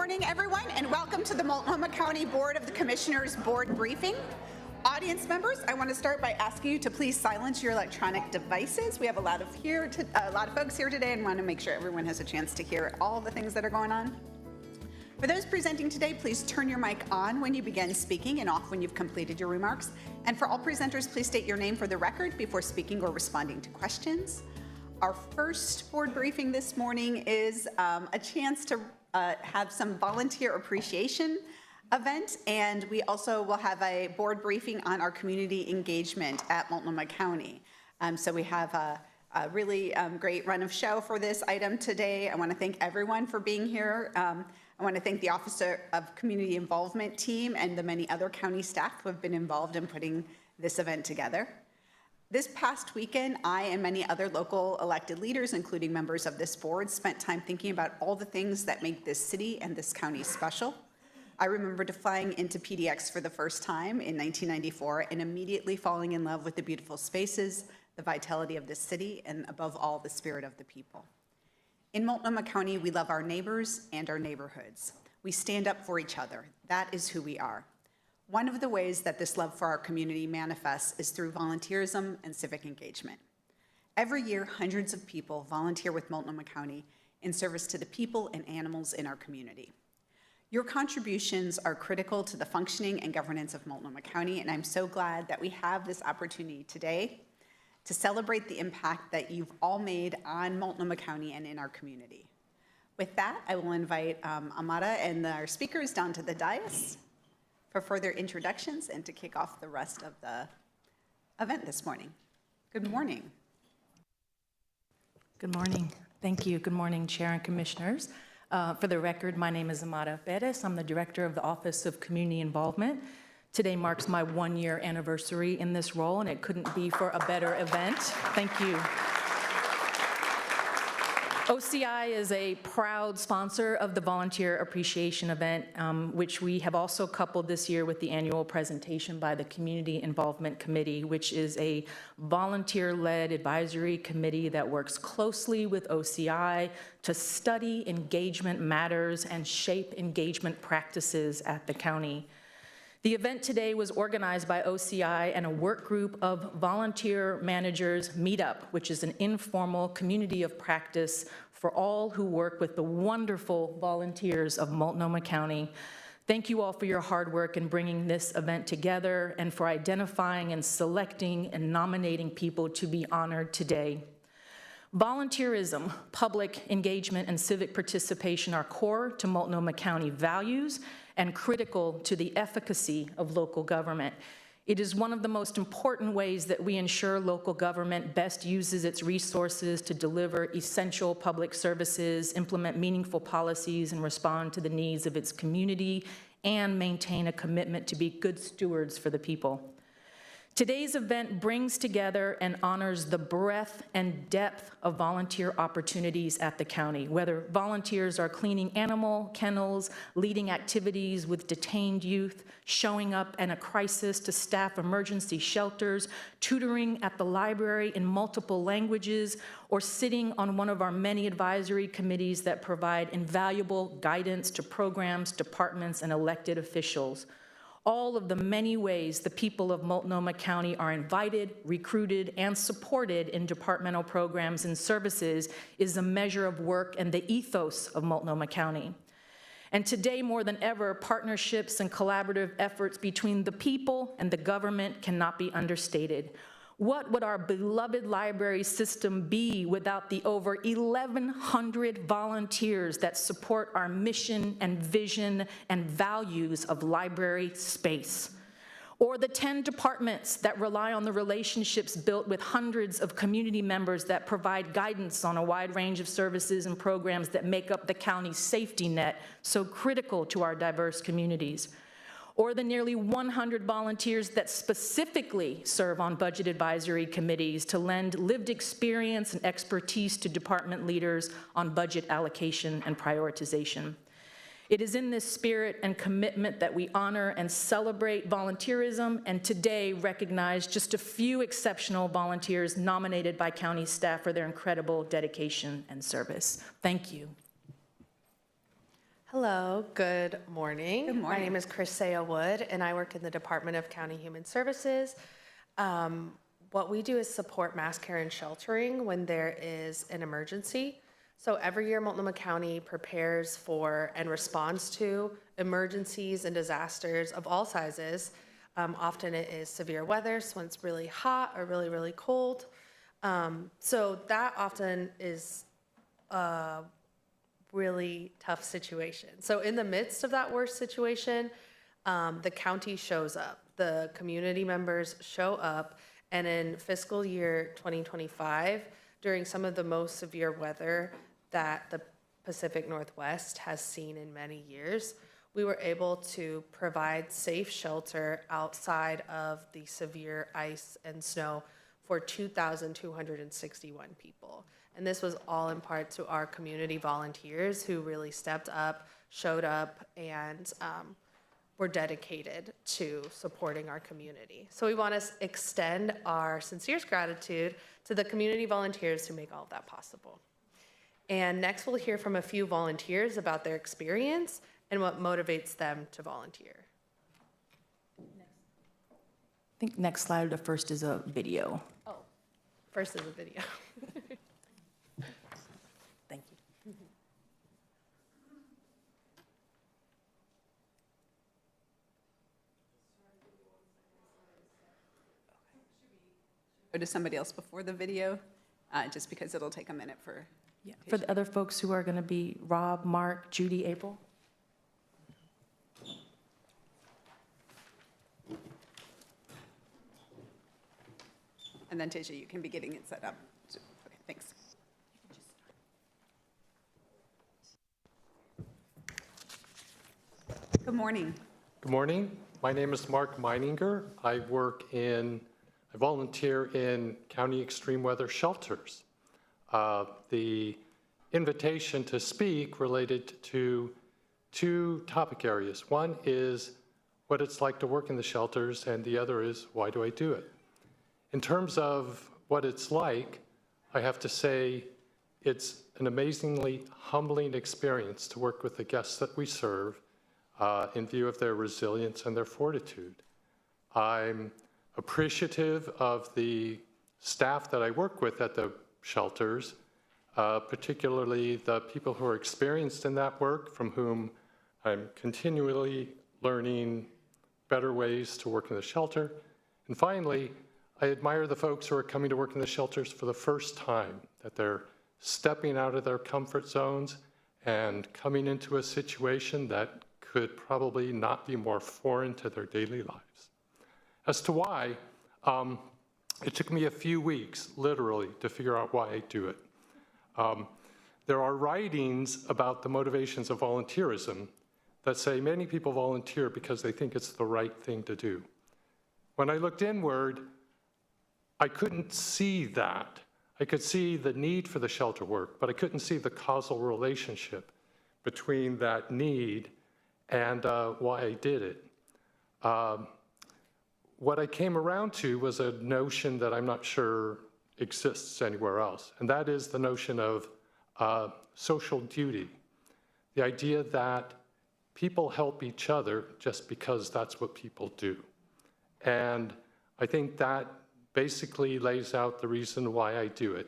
morning, everyone, and welcome to the Multnomah County Board of the Commissioners Board Briefing. Audience members, I want to start by asking you to please silence your electronic devices. We have a lot of folks here today and want to make sure everyone has a chance to hear all the things that are going on. For those presenting today, please turn your mic on when you begin speaking and off when you've completed your remarks. And for all presenters, please state your name for the record before speaking or responding to questions. Our first board briefing this morning is a chance to have some volunteer appreciation event, and we also will have a board briefing on our community engagement at Multnomah County. So we have a really great run of show for this item today. I want to thank everyone for being here. I want to thank the Office of Community Involvement team and the many other county staff who have been involved in putting this event together. This past weekend, I and many other local elected leaders, including members of this board, spent time thinking about all the things that make this city and this county special. I remember flying into PDX for the first time in 1994 and immediately falling in love with the beautiful spaces, the vitality of this city, and above all, the spirit of the people. In Multnomah County, we love our neighbors and our neighborhoods. We stand up for each other. That is who we are. One of the ways that this love for our community manifests is through volunteerism and civic engagement. Every year, hundreds of people volunteer with Multnomah County in service to the people and animals in our community. Your contributions are critical to the functioning and governance of Multnomah County, and I'm so glad that we have this opportunity today to celebrate the impact that you've all made on Multnomah County and in our community. With that, I will invite Amara and our speakers down to the dais for further introductions and to kick off the rest of the event this morning. Good morning. Good morning. Thank you. Good morning, Chair and Commissioners. For the record, my name is Amara Perez. I'm the Director of the Office of Community Involvement. Today marks my one-year anniversary in this role, and it couldn't be for a better event. Thank you. OCI is a proud sponsor of the Volunteer Appreciation Event, which we have also coupled this year with the annual presentation by the Community Involvement Committee, which is a volunteer-led advisory committee that works closely with OCI to study engagement matters and shape engagement practices at the county. The event today was organized by OCI and a work group of volunteer managers meetup, which is an informal community of practice for all who work with the wonderful volunteers of Multnomah County. Thank you all for your hard work in bringing this event together and for identifying and selecting and nominating people to be honored today. Volunteerism, public engagement, and civic participation are core to Multnomah County values and critical to the efficacy of local government. It is one of the most important ways that we ensure local government best uses its resources to deliver essential public services, implement meaningful policies, and respond to the needs of its community, and maintain a commitment to be good stewards for the people. Today's event brings together and honors the breadth and depth of volunteer opportunities at the county, whether volunteers are cleaning animal kennels, leading activities with detained youth, showing up in a crisis to staff emergency shelters, tutoring at the library in multiple languages, or sitting on one of our many advisory committees that provide invaluable guidance to programs, departments, and elected officials. All of the many ways the people of Multnomah County are invited, recruited, and supported in departmental programs and services is a measure of work and the ethos of Multnomah County. And today, more than ever, partnerships and collaborative efforts between the people and the government cannot be understated. What would our beloved library system be without the over 1,100 volunteers that support our mission and vision and values of library space? Or the 10 departments that rely on the relationships built with hundreds of community members that provide guidance on a wide range of services and programs that make up the county's safety net, so critical to our diverse communities? Or the nearly 100 volunteers that specifically serve on budget advisory committees to lend lived experience and expertise to department leaders on budget allocation and prioritization. It is in this spirit and commitment that we honor and celebrate volunteerism, and today recognize just a few exceptional volunteers nominated by county staff for their incredible dedication and service. Thank you. Hello, good morning. Good morning. My name is Chrissea Wood, and I work in the Department of County Human Services. What we do is support mass care and sheltering when there is an emergency. So every year, Multnomah County prepares for and responds to emergencies and disasters of all sizes. Often it is severe weather, so when it's really hot or really, really cold. So that often is a really tough situation. So in the midst of that worst situation, the county shows up, the community members show up, and in fiscal year 2025, during some of the most severe weather that the Pacific Northwest has seen in many years, we were able to provide safe shelter outside of the severe ice and snow for 2,261 people. And this was all in part to our community volunteers who really stepped up, showed up, and were dedicated to supporting our community. So we want to extend our sincerest gratitude to the community volunteers who make all of that possible. And next we'll hear from a few volunteers about their experience and what motivates them to volunteer. I think next slide, the first is a video. Oh, first is a video. Thank you. Go to somebody else before the video, just because it'll take a minute for. Yeah. For the other folks who are going to be Rob, Mark, Judy, April. And then Tisha, you can be getting it set up. Okay, thanks. Good morning. Good morning. My name is Mark Meininger. I volunteer in county extreme weather shelters. The invitation to speak related to two topic areas. One is what it's like to work in the shelters, and the other is why do I do it? In terms of what it's like, I have to say it's an amazingly humbling experience to work with the guests that we serve in view of their resilience and their fortitude. I'm appreciative of the staff that I work with at the shelters, particularly the people who are experienced in that work, from whom I'm continually learning better ways to work in the shelter. And finally, I admire the folks who are coming to work in the shelters for the first time, that they're stepping out of their comfort zones and coming into a situation that could probably not be more foreign to their daily lives. As to why, it took me a few weeks, literally, to figure out why I do it. There are writings about the motivations of volunteerism that say many people volunteer because they think it's the right thing to do. When I looked inward, I couldn't see that. I could see the need for the shelter work, but I couldn't see the causal relationship between that need and why I did it. What I came around to was a notion that I'm not sure exists anywhere else, and that is the notion of social duty. The idea that people help each other just because that's what people do. And I think that basically lays out the reason why I do it,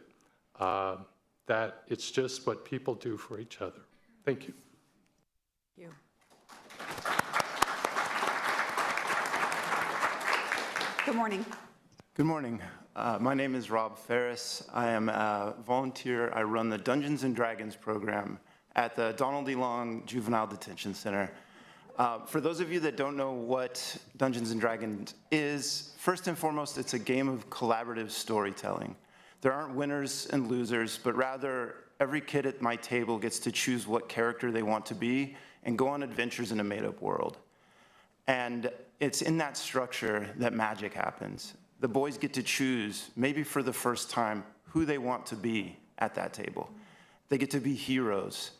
that it's just what people do for each other. Thank you. Thank you. Good morning. Good morning. My name is Rob Ferris. I am a volunteer. I run the Dungeons and Dragons program at the Donald E. Long Juvenile Detention Center. For those of you that don't know what Dungeons and Dragons is, first and foremost, it's a game of collaborative storytelling. There aren't winners and losers, but rather every kid at my table gets to choose what character they want to be and go on adventures in a made-up world. And it's in that structure that magic happens. The boys get to choose, maybe for the first time, who they want to be at that table. They get to be heroes.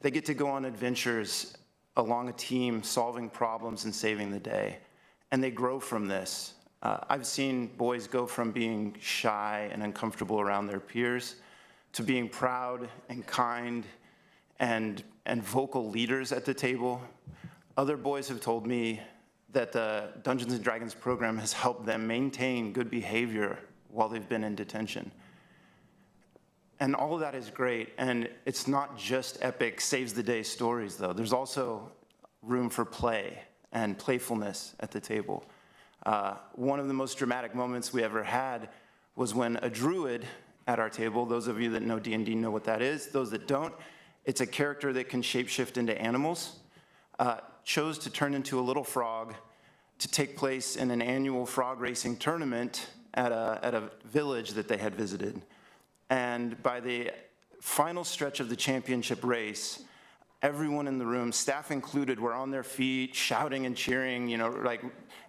They get to go on adventures along a team, solving problems and saving the day. And they grow from this. I've seen boys go from being shy and uncomfortable around their peers to being proud and kind and and vocal leaders at the table. Other boys have told me that the Dungeons and Dragons program has helped them maintain good behavior while they've been in detention. And all of that is great, and it's not just epic saves the day stories, though. There's also room for play and playfulness at the table. One of the most dramatic moments we ever had was when a druid at our table, those of you that know D&D know what that is, those that don't, it's a character that can shapeshift into animals, chose to turn into a little frog to take place in an annual frog racing tournament at a village that they had visited. And by the final stretch of the championship race, everyone in the room, staff included, were on their feet, shouting and cheering. You know, like,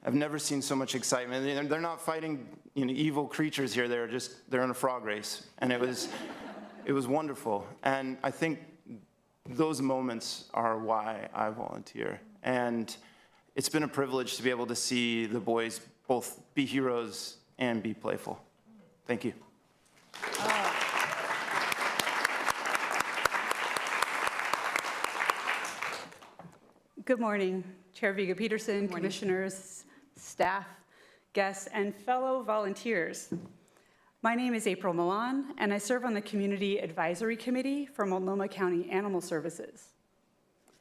I've never seen so much excitement. They're not fighting, you know, evil creatures here. They're in a frog race, and it was wonderful. And I think those moments are why I volunteer. And it's been a privilege to be able to see the boys both be heroes and be playful. Thank you. Good morning, Chair Viga-Peterson, commissioners, staff, guests, and fellow volunteers. My name is April Milan, and I serve on the Community Advisory Committee for Multnomah County Animal Services.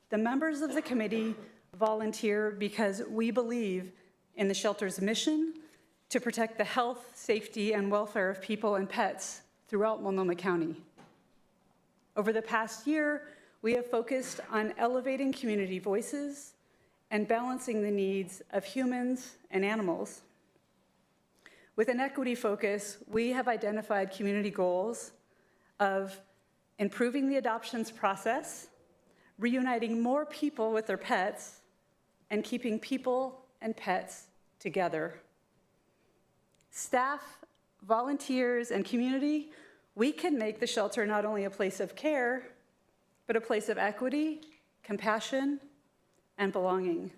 The members of the committee volunteer because we believe in the shelter's mission to protect the health, safety, and welfare of people and pets throughout Multnomah County. Over the past year, we have focused on elevating community voices and balancing the needs of humans and animals. With an equity focus, we have identified community goals of improving the adoptions process, reuniting more people with their pets, and keeping people and pets together. Staff, volunteers, and community, we can make the shelter not only a place of care, but a place of equity, compassion, and belonging.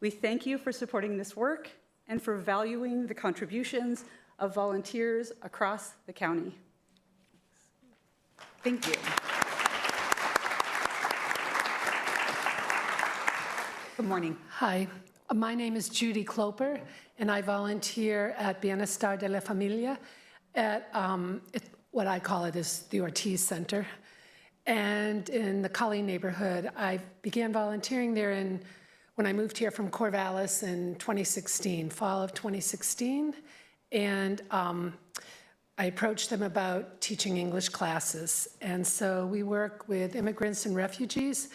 We thank you for supporting this work and for valuing the contributions of volunteers across the county. Thank you. Good morning. Hi, my name is Judy Cloper, and I volunteer at Bienestar de la Familia at what I call it is the Ortiz Center. And in the Colleen neighborhood, I began volunteering there when I moved here from Corvallis in 2016, fall of 2016. And I approached them about teaching English classes. And so we work with immigrants and refugees.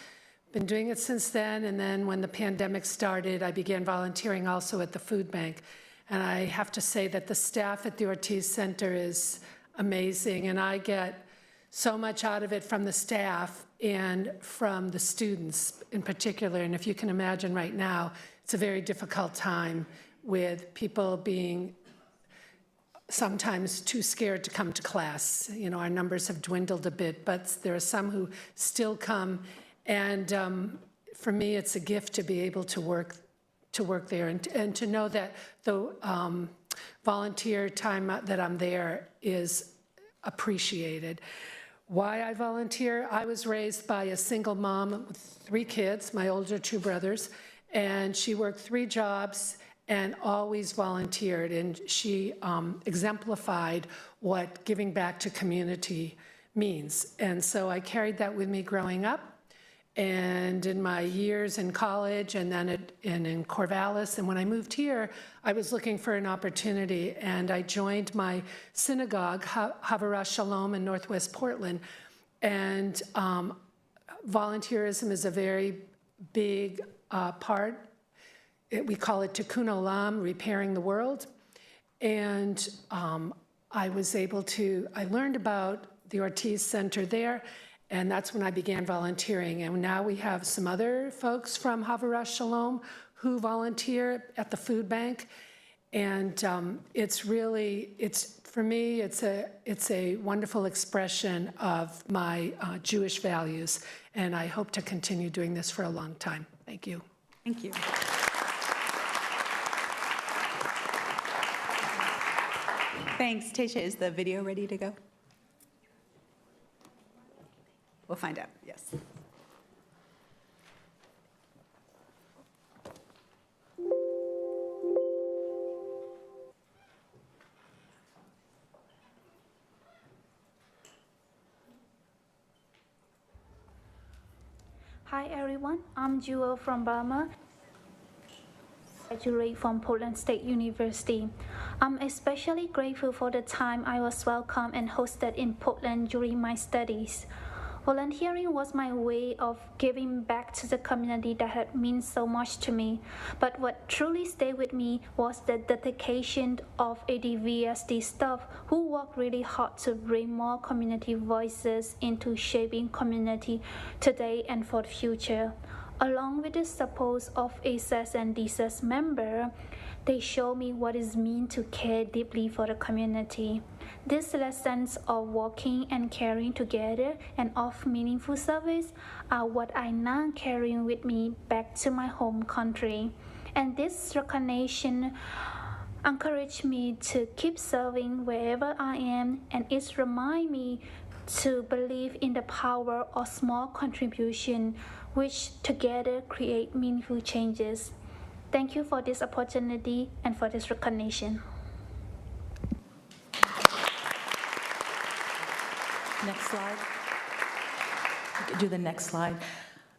Been doing it since then, and then when the pandemic started, I began volunteering also at the food bank. And I have to say that the staff at the Ortiz Center is amazing, and I get so much out of it from the staff and from the students in particular. And if you can imagine right now, it's a very difficult time with people being sometimes too scared to come to class. You know, our numbers have dwindled a bit, but there are some who still come. And for me, it's a gift to be able to work there and to know that the volunteer time that I'm there is appreciated. Why I volunteer? I was raised by a single mom with 3 kids, my older 2 brothers, and she worked 3 jobs and always volunteered, and she exemplified what giving back to community means. And so I carried that with me growing up. And in my years in college and then in Corvallis, and when I moved here, I was looking for an opportunity, and I joined my synagogue, Havurah Shalom in Northwest Portland. And volunteerism is a very big part. We call it Tikkun Olam, repairing the world. And I learned about the Ortiz Center there. And that's when I began volunteering. And now we have some other folks from Havurah Shalom who volunteer at the food bank. And for me, it's a wonderful expression of my Jewish values. And I hope to continue doing this for a long time. Thank you. Thank you. Thanks. Tasha, is the video ready to go? We'll find out, yes. Hi everyone, I'm Jewel from Burma. Graduate from Portland State University. I'm especially grateful for the time I was welcomed and hosted in Portland during my studies. Volunteering was my way of giving back to the community that had meant so much to me. But what truly stayed with me was the dedication of ADVSD staff who worked really hard to bring more community voices into shaping community today and for the future. Along with the support of ACES and DCES members, they show me what it means to care deeply for the community. These lessons of working and caring together and of meaningful service are what I now carrying with me back to my home country. And this recognition encouraged me to keep serving wherever I am, and it reminds me to believe in the power of small contribution, which together create meaningful changes. Thank you for this opportunity and for this recognition. Next slide. You could do the next slide.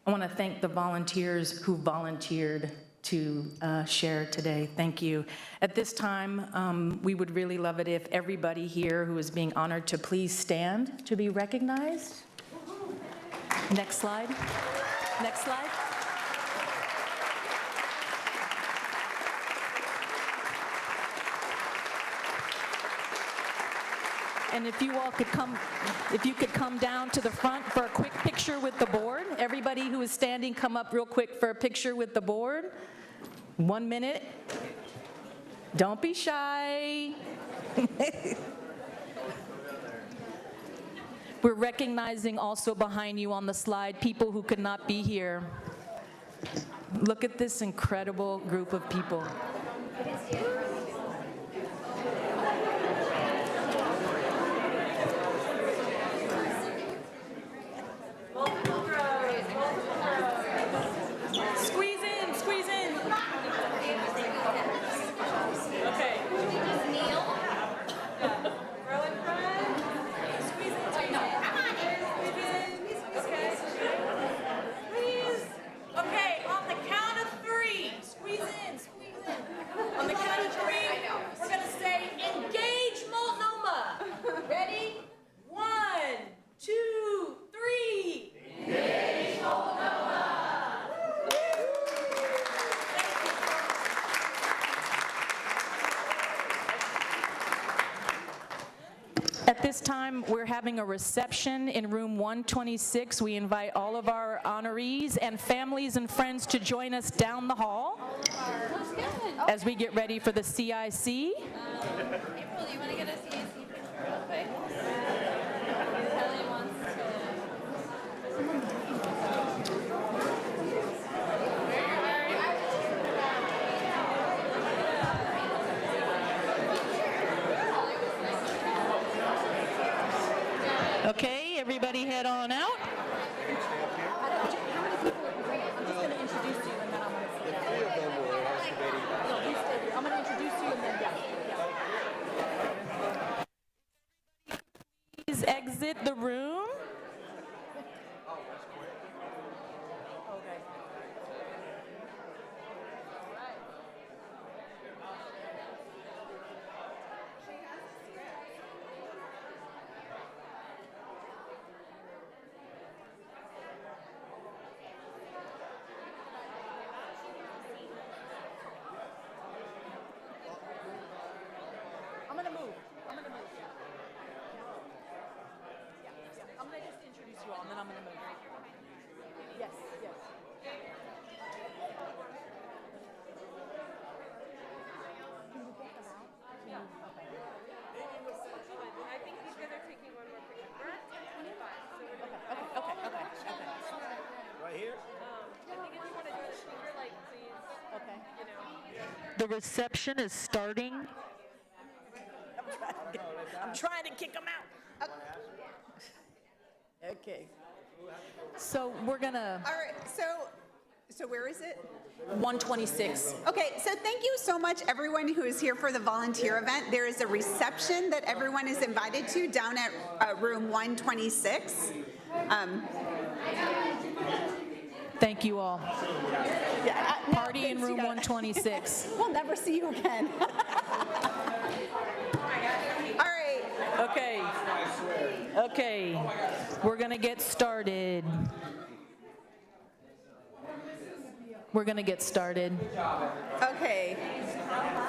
I want to thank the volunteers who volunteered to share today. Thank you. At this time, we would really love it if everybody here who is being honored to please stand to be recognized. Next slide. Next slide. And if you all could come, if you could come down to the front for a quick picture with the board. Everybody who is standing, come up real quick for a picture with the board. 1 minute. Don't be shy. We're recognizing also behind you on the slide people who could not be here. Look at this incredible group of people. At this time, we're having a reception in room 126. We invite all of our honorees and families and friends to join us down the hall as we get ready for the CIC. April, do you want to get a CIC picture real quick? Kelly wants to. Okay, everybody head on out. I'm just going to introduce you and then I'm going to sit down. No, you stay here. I'm going to introduce you and then down. Please exit the room. I'm going to move. I'm going to move. I'm going to just introduce you all and then I'm going to move. Yes, yes. Can you get them out? Yeah. Okay. I think these guys are taking one more picture. We're at 10:25, so we're gonna. Okay. Right here? I think if you want to do the speaker, like, please, Okay. you know. The reception is starting. I'm trying to kick them out. Okay. So we're gonna, All right, so where is it? 126. Okay, so thank you so much, everyone who is here for the volunteer event. There is a reception that everyone is invited to down at room 126. Thank you all. Yeah, no, Party in thanks, you room got it. 126. We'll never see you again. All right, Okay, we're gonna get started. okay.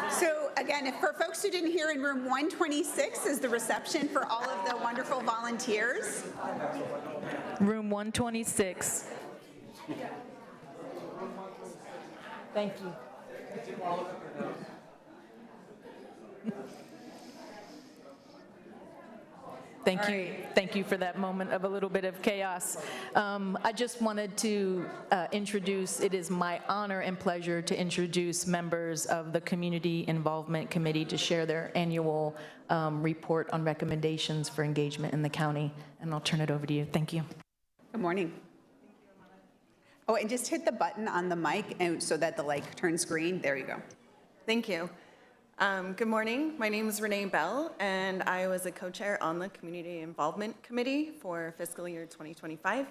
So again, if for folks who didn't hear, in room 126 is the reception for all of the wonderful volunteers. Room 126. Thank you. Thank you for that moment of a little bit of chaos. I just wanted to introduce, it is my honor and pleasure to introduce members of the Community Involvement Committee to share their annual report on recommendations for engagement in the county. And I'll turn it over to you. Thank you. Good morning. Oh, and just hit the button on the mic and so that the light turns green. There you go. Thank you. Good morning. My name is Renee Bell, and I was a co-chair on the Community Involvement Committee for fiscal year 2025.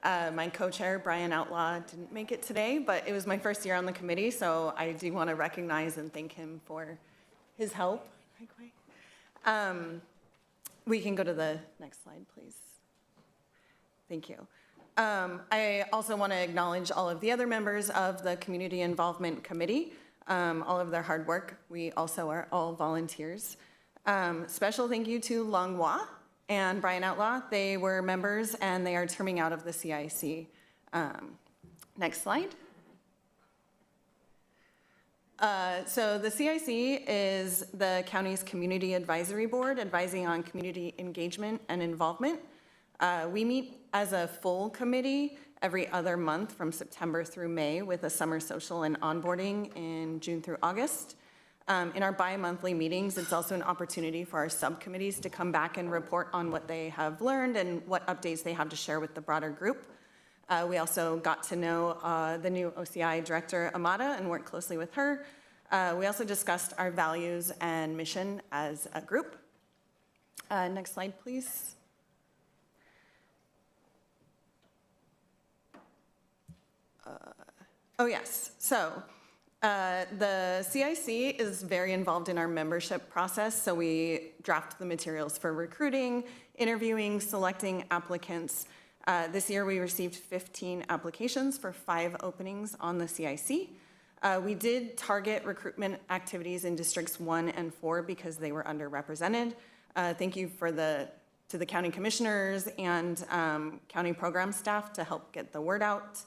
My co-chair, Brian Outlaw, didn't make it today, but it was my first year on the committee, so I do want to recognize and thank him for his help. We can go to the next slide, please. Thank you. I also want to acknowledge all of the other members of the Community Involvement Committee, all of their hard work. We also are all volunteers. Special thank you to Long Hua and Brian Outlaw. They were members and they are terming out of the CIC. Next slide. So the CIC is the county's community advisory board advising on community engagement and involvement. We meet as a full committee every other month from September through May with a summer social and onboarding in June through August. In our bi-monthly meetings, it's also an opportunity for our subcommittees to come back and report on what they have learned and what updates they have to share with the broader group. We also got to know the new OCI director, Amada, and worked closely with her. We also discussed our values and mission as a group. Next slide, please. Oh, yes. So the CIC is very involved in our membership process. So we draft the materials for recruiting, interviewing, selecting applicants. This year we received 15 applications for 5 openings on the CIC. We did target recruitment activities in districts 1 and 4 because they were underrepresented. Thank you to the county commissioners and county program staff to help get the word out.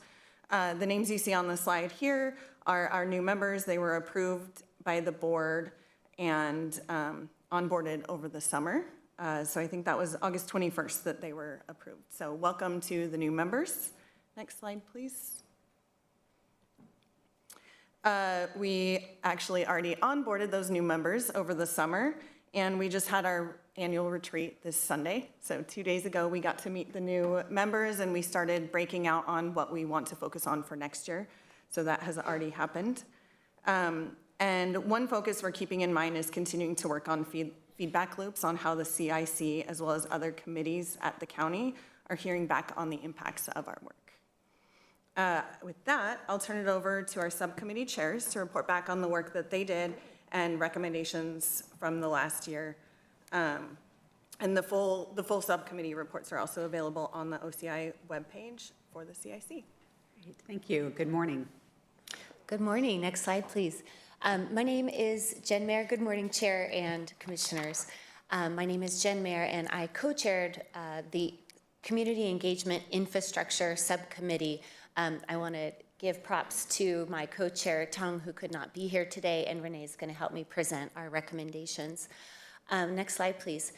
The names you see on the slide here are our new members. They were approved by the board and onboarded over the summer. So I think that was August 21st that they were approved. So welcome to the new members. Next slide, please. We actually already onboarded those new members over the summer, and we just had our annual retreat this Sunday. So 2 days ago, we got to meet the new members, and we started breaking out on what we want to focus on for next year. So that has already happened. And one focus we're keeping in mind is continuing to work on feedback loops on how the CIC, as well as other committees at the county, are hearing back on the impacts of our work. With that, I'll turn it over to our subcommittee chairs to report back on the work that they did and recommendations from the last year. And the full subcommittee reports are also available on the OCI webpage for the CIC. Great, thank you. Good morning. Good morning. Next slide, please. My name is Jen Mayer. Good morning, Chair and Commissioners. My name is Jen Mayer, and I co-chaired the Community Engagement Infrastructure Subcommittee. I want to give props to my co-chair, Tong, who could not be here today, and Renee is going to help me present our recommendations. Next slide, please.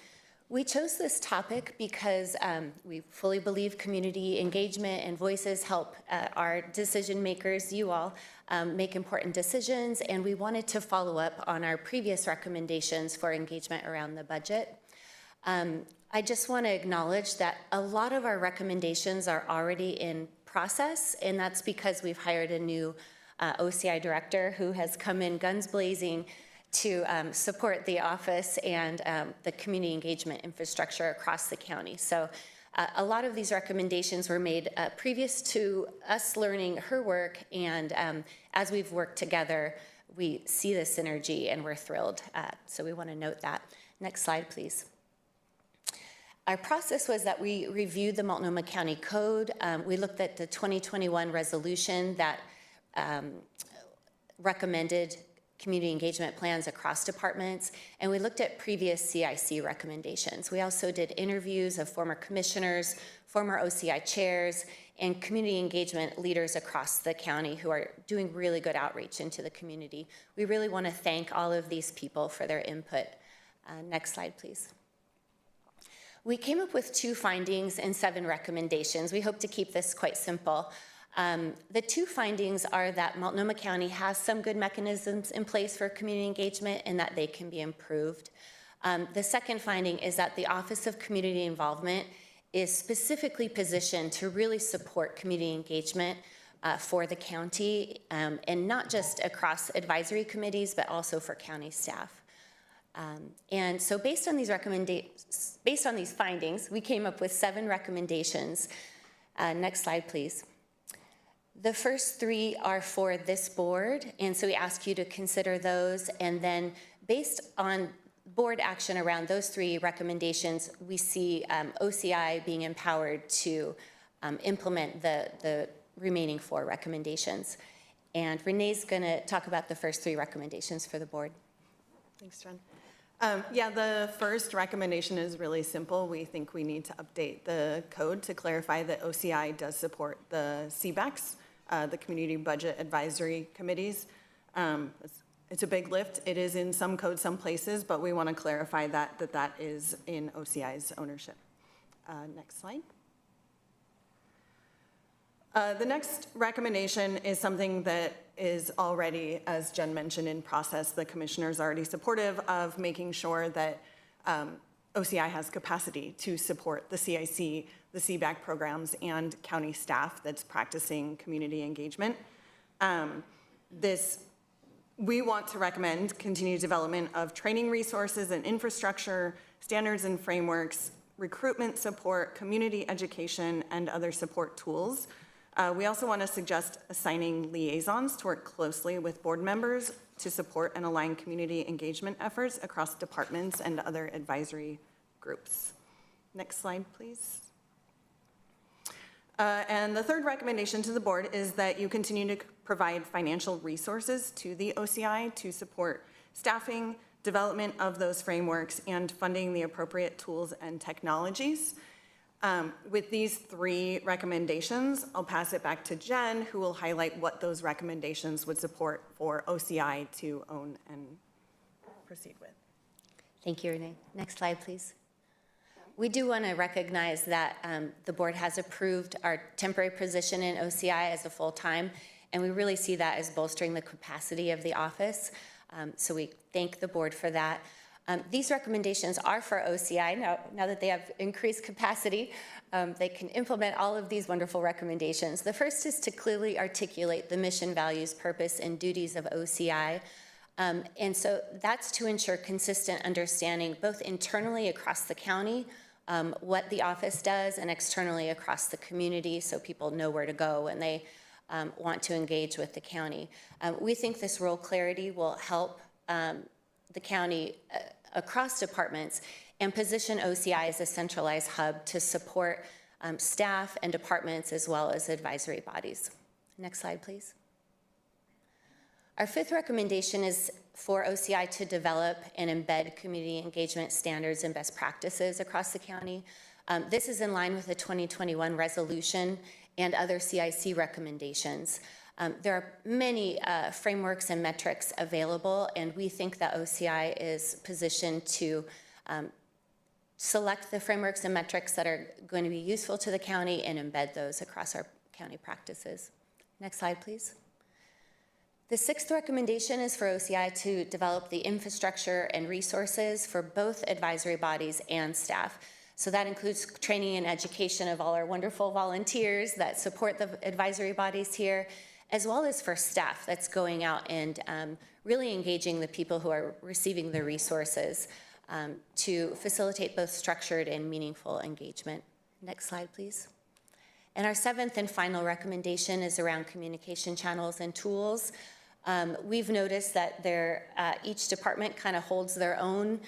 We chose this topic because we fully believe community engagement and voices help our decision makers, you all, make important decisions, and we wanted to follow up on our previous recommendations for engagement around the budget. I just want to acknowledge that a lot of our recommendations are already in process, and that's because we've hired a new OCI director who has come in guns blazing to support the office and the community engagement infrastructure across the county. So a lot of these recommendations were made previous to us learning her work, and as we've worked together, we see the synergy and we're thrilled. So we want to note that. Next slide, please. Our process was that we reviewed the Multnomah County Code. We looked at the 2021 resolution that recommended community engagement plans across departments, and we looked at previous CIC recommendations. We also did interviews of former commissioners, former OCI chairs, and community engagement leaders across the county who are doing really good outreach into the community. We really want to thank all of these people for their input. Next slide, please. We came up with 2 findings and 7 recommendations. We hope to keep this quite simple. The 2 findings are that Multnomah County has some good mechanisms in place for community engagement and that they can be improved. The second finding is that the Office of Community Involvement is specifically positioned to really support community engagement for the county, and not just across advisory committees, but also for county staff. And so based on these findings, we came up with 7 recommendations. Next slide, please. The first 3 are for this board, and so we ask you to consider those, and then based on board action around those 3 recommendations, we see OCI being empowered to implement the remaining 4 recommendations. And Renee's going to talk about the first 3 recommendations for the board. Thanks, Jen. Yeah, the first recommendation is really simple. We think we need to update the code to clarify that OCI does support the CBACs, the Community Budget Advisory Committees. It's a big lift. It is in some codes, some places, but we want to clarify that is in OCI's ownership. Next slide. The next recommendation is something that is already, as Jen mentioned, in process. The commissioner's already supportive of making sure that OCI has capacity to support the CIC, the CBAC programs, and county staff that's practicing community engagement. We want to recommend continued development of training resources and infrastructure, standards and frameworks, recruitment support, community education, and other support tools. We also want to suggest assigning liaisons to work closely with board members to support and align community engagement efforts across departments and other advisory groups. Next slide, please. And the third recommendation to the board is that you continue to provide financial resources to the OCI to support staffing, development of those frameworks, and funding the appropriate tools and technologies. With these 3 recommendations, I'll pass it back to Jen, who will highlight what those recommendations would support for OCI to own and proceed with. Thank you, Renee. Next slide, please. We do want to recognize that the board has approved our temporary position in OCI as a full-time, and we really see that as bolstering the capacity of the office. So we thank the board for that. These recommendations are for OCI. Now that they have increased capacity, they can implement all of these wonderful recommendations. The first is to clearly articulate the mission, values, purpose, and duties of OCI. And so that's to ensure consistent understanding both internally across the county, what the office does, and externally across the community so people know where to go when they want to engage with the county. We think this role clarity will help the county across departments and position OCI as a centralized hub to support staff and departments as well as advisory bodies. Next slide, please. Our 5th recommendation is for OCI to develop and embed community engagement standards and best practices across the county. This is in line with the 2021 resolution and other CIC recommendations. There are many frameworks and metrics available, and we think that OCI is positioned to select the frameworks and metrics that are going to be useful to the county and embed those across our county practices. Next slide, please. The sixth recommendation is for OCI to develop the infrastructure and resources for both advisory bodies and staff. So that includes training and education of all our wonderful volunteers that support the advisory bodies here, as well as for staff that's going out and really engaging the people who are receiving the resources to facilitate both structured and meaningful engagement. Next slide, please. And our seventh and final recommendation is around communication channels and tools. We've noticed that each department kind of holds their own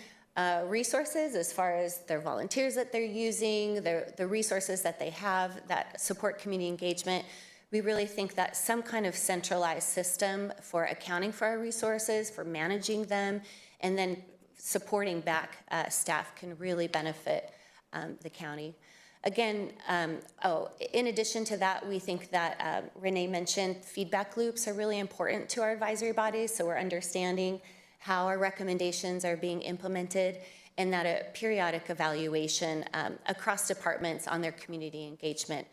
resources as far as their volunteers that they're using, the resources that they have that support community engagement. We really think that some kind of centralized system for accounting for our resources, for managing them, and then supporting back staff can really benefit the county. Again, in addition to that, we think that Renee mentioned feedback loops are really important to our advisory bodies, so we're understanding how our recommendations are being implemented, and that a periodic evaluation across departments on their community engagement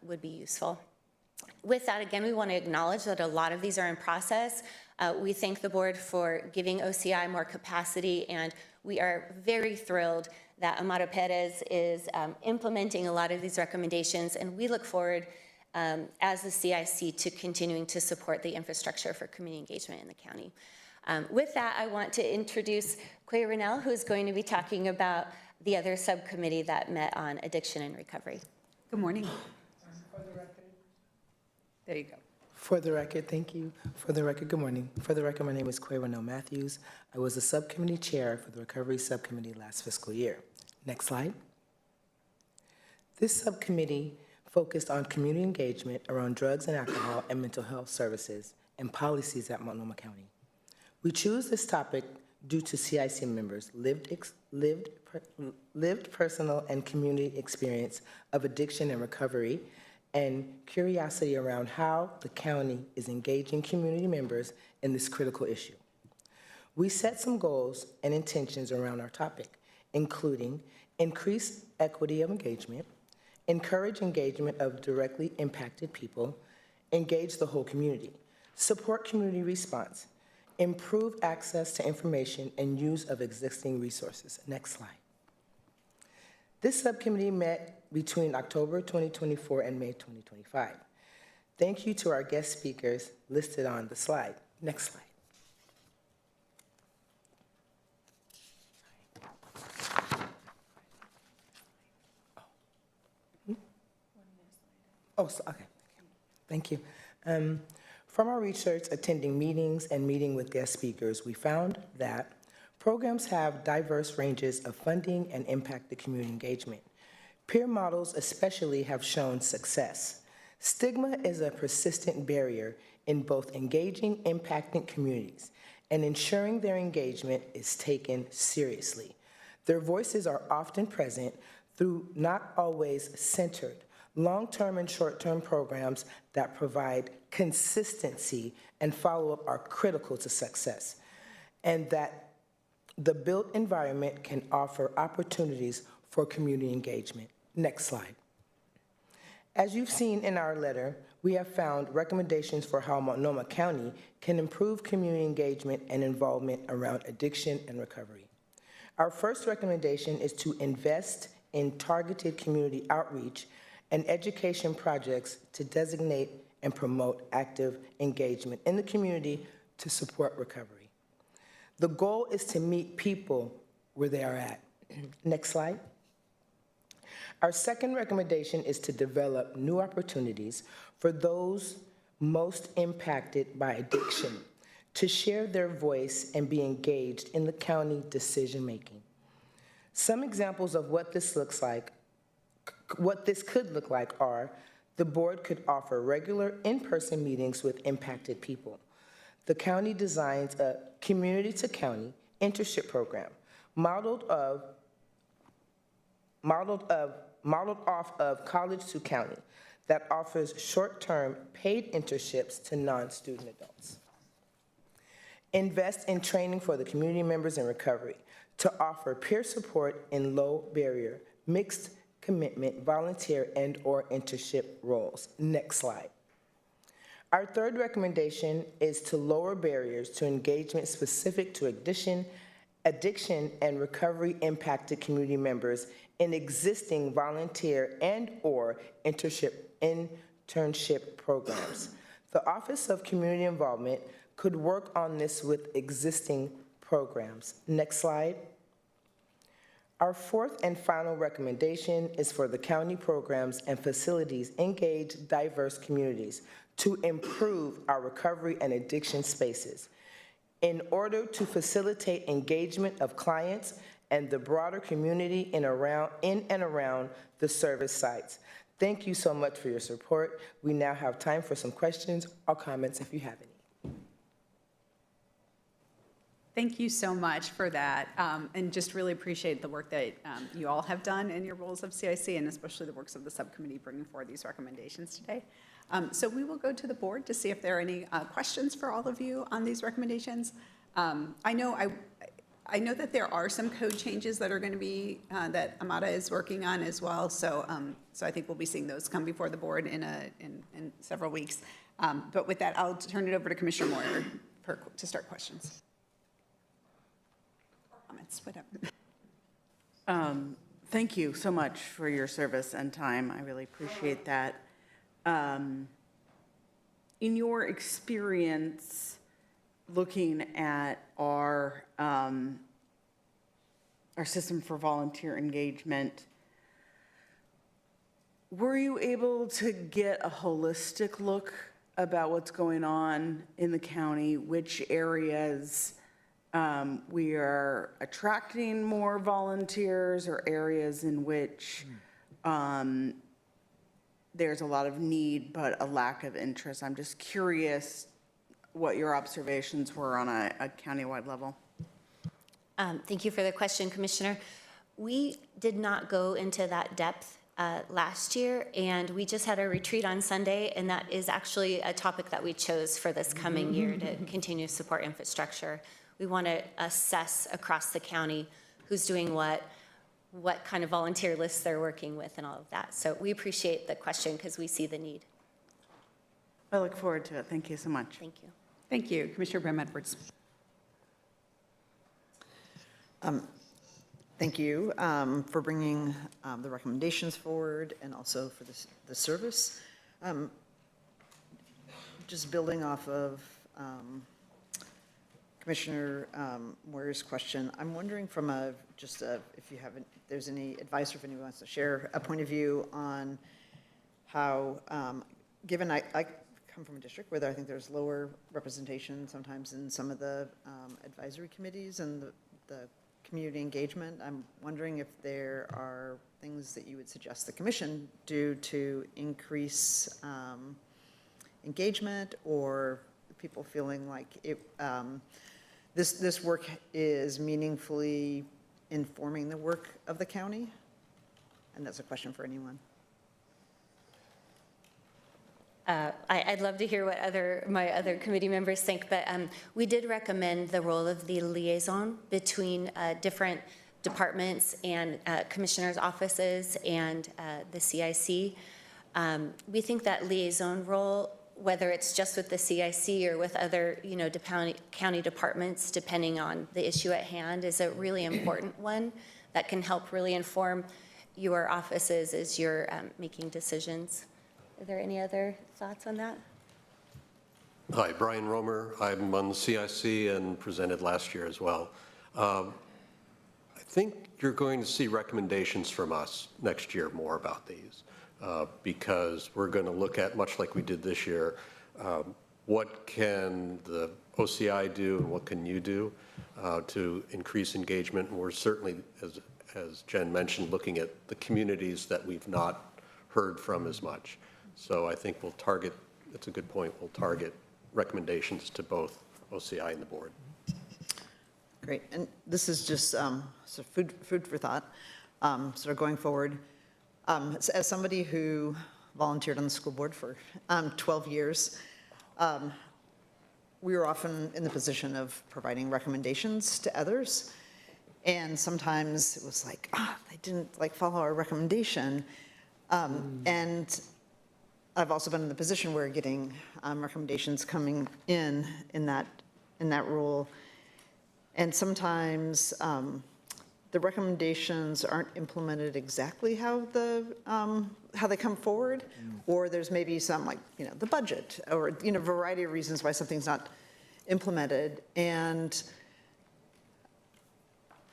would be useful. With that, again, we want to acknowledge that a lot of these are in process. We thank the board for giving OCI more capacity, and we are very thrilled that Amado Perez is implementing a lot of these recommendations, and we look forward as the CIC to continuing to support the infrastructure for community engagement in the county. With that, I want to introduce Quay Rennell, who is going to be talking about the other subcommittee that met on addiction and recovery. Good morning. There you go. For the record, thank you. For the record, good morning. For the record, my name is Quay Rennell Matthews. I was the subcommittee chair for the Recovery Subcommittee last fiscal year. Next slide. This subcommittee focused on community engagement around drugs and alcohol and mental health services and policies at Multnomah County. We choose this topic due to CIC members' lived personal and community experience of addiction and recovery, and curiosity around how the county is engaging community members in this critical issue. We set some goals and intentions around our topic, including increase equity of engagement, encourage engagement of directly impacted people, engage the whole community, support community response, improve access to information and use of existing resources. Next slide. This subcommittee met between October 2024 and May 2025. Thank you to our guest speakers listed on the slide. Next slide. Okay. Thank you. From our research attending meetings and meeting with guest speakers, we found that programs have diverse ranges of funding and impact the community engagement. Peer models especially have shown success. Stigma is a persistent barrier in both engaging impacted communities and ensuring their engagement is taken seriously. Their voices are often present through not always centered long-term and short-term programs that provide consistency and follow-up are critical to success, and that the built environment can offer opportunities for community engagement. Next slide. As you've seen in our letter, we have found recommendations for how Multnomah County can improve community engagement and involvement around addiction and recovery. Our first recommendation is to invest in targeted community outreach and education projects to designate and promote active engagement in the community to support recovery. The goal is to meet people where they are at. Next slide. Our second recommendation is to develop new opportunities for those most impacted by addiction to share their voice and be engaged in the county decision-making. Some examples of what this could look like are: the board could offer regular in-person meetings with impacted people. The county designs a community-to-county internship program modeled off of college to county that offers short-term paid internships to non-student adults. Invest in training for the community members in recovery to offer peer support in low barrier, mixed commitment, volunteer, and/or internship roles. Next slide. Our third recommendation is to lower barriers to engagement specific to addiction and recovery impacted community members in existing volunteer and/or internship programs. The Office of Community Involvement could work on this with existing programs. Next slide. Our fourth and final recommendation is for the county programs and facilities engage diverse communities to improve our recovery and addiction spaces in order to facilitate engagement of clients and the broader community in and around the service sites. Thank you so much for your support. We now have time for some questions or comments if you have any. Thank you so much for that, and just really appreciate the work that you all have done in your roles of CIC, and especially the works of the subcommittee bringing forward these recommendations today. So we will go to the board to see if there are any questions for all of you on these recommendations. I know that there are some code changes that are going to be, that Amada is working on as well, so I think we'll be seeing those come before the board in several weeks. But with that, I'll turn it over to Commissioner Moyer to start questions. Comments, whatever. Thank you so much for your service and time. I really appreciate that. In your experience looking at our system for volunteer engagement, were you able to get a holistic look about what's going on in the county, which areas we are attracting more volunteers or areas in which there's a lot of need but a lack of interest? I'm just curious what your observations were on a countywide level. Thank you for the question, Commissioner. We did not go into that depth last year, and we just had a retreat on Sunday, and that is actually a topic that we chose for this coming year to continue to support infrastructure. We want to assess across the county who's doing what kind of volunteer lists they're working with and all of that. So we appreciate the question because we see the need. I look forward to it. Thank you so much. Thank you. Thank you. Commissioner Brim-Edwards. Thank you for bringing the recommendations forward and also for the service. Just building off of Commissioner Moyer's question, I'm wondering from if there's any advice or if anyone wants to share a point of view on how, given I come from a district where I think there's lower representation sometimes in some of the advisory committees and the community engagement, I'm wondering if there are things that you would suggest the commission do to increase engagement, or people feeling like this work is meaningfully informing the work of the county? And that's a question for anyone. I'd love to hear what my other committee members think, but we did recommend the role of the liaison between different departments and commissioners' offices and the CIC. We think that liaison role, whether it's just with the CIC or with other, county departments, depending on the issue at hand, is a really important one that can help really inform your offices as you're making decisions. Are there any other thoughts on that? Hi, Brian Romer. I'm on the CIC and presented last year as well. I think you're going to see recommendations from us next year more about these because we're going to look at, much like we did this year, what can the OCI do and what can you do to increase engagement. And we're certainly, as Jen mentioned, looking at the communities that we've not heard from as much. So I think we'll target, that's a good point, we'll target recommendations to both OCI and the board. Great, and this is just sort of food for thought, sort of going forward. As somebody who volunteered on the school board for 12 years, we were often in the position of providing recommendations to others. And sometimes it was like, they didn't follow our recommendation. And I've also been in the position where getting recommendations coming in that role. And sometimes the recommendations aren't implemented exactly how they come forward, or there's maybe some, like, the budget, or, a variety of reasons why something's not implemented. And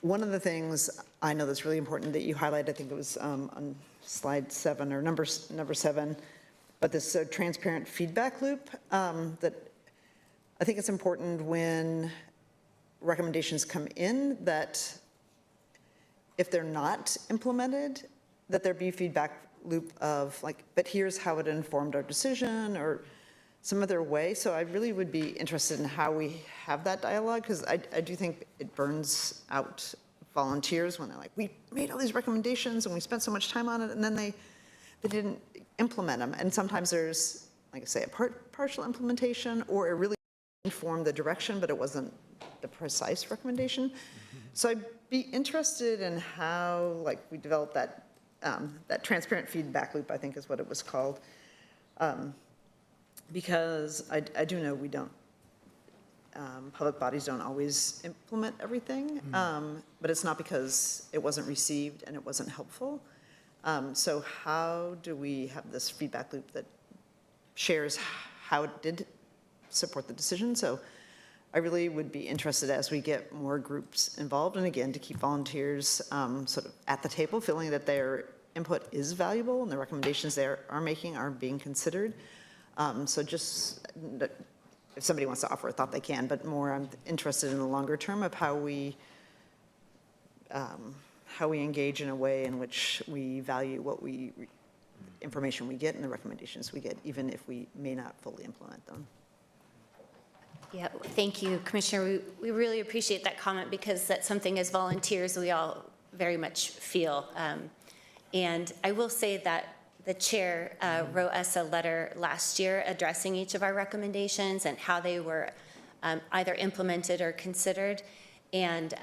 one of the things I know that's really important that you highlighted, I think it was on slide 7 or number 7, but this transparent feedback loop, that I think it's important when recommendations come in, that if they're not implemented, that there be feedback loop of, like, but here's how it informed our decision, or some other way. So I really would be interested in how we have that dialogue, because I do think it burns out volunteers when they're like, we made all these recommendations and we spent so much time on it, and then they didn't implement them. And sometimes there's, like I say, a partial implementation, or it really informed the direction, but it wasn't the precise recommendation. So I'd be interested in how, like, we develop that transparent feedback loop, I think is what it was called. Because I do know we don't, public bodies don't always implement everything, but it's not because it wasn't received and it wasn't helpful. So how do we have this feedback loop that shares how it did support the decision? So I really would be interested as we get more groups involved, and again, to keep volunteers sort of at the table, feeling that their input is valuable and the recommendations they are making are being considered. So just, if somebody wants to offer a thought, they can, but more I'm interested in the longer term of how we engage in a way in which we value what information we get and the recommendations we get, even if we may not fully implement them. Yeah, thank you, Commissioner. We really appreciate that comment, because that's something as volunteers we all very much feel. And I will say that the chair wrote us a letter last year addressing each of our recommendations and how they were either implemented or considered. And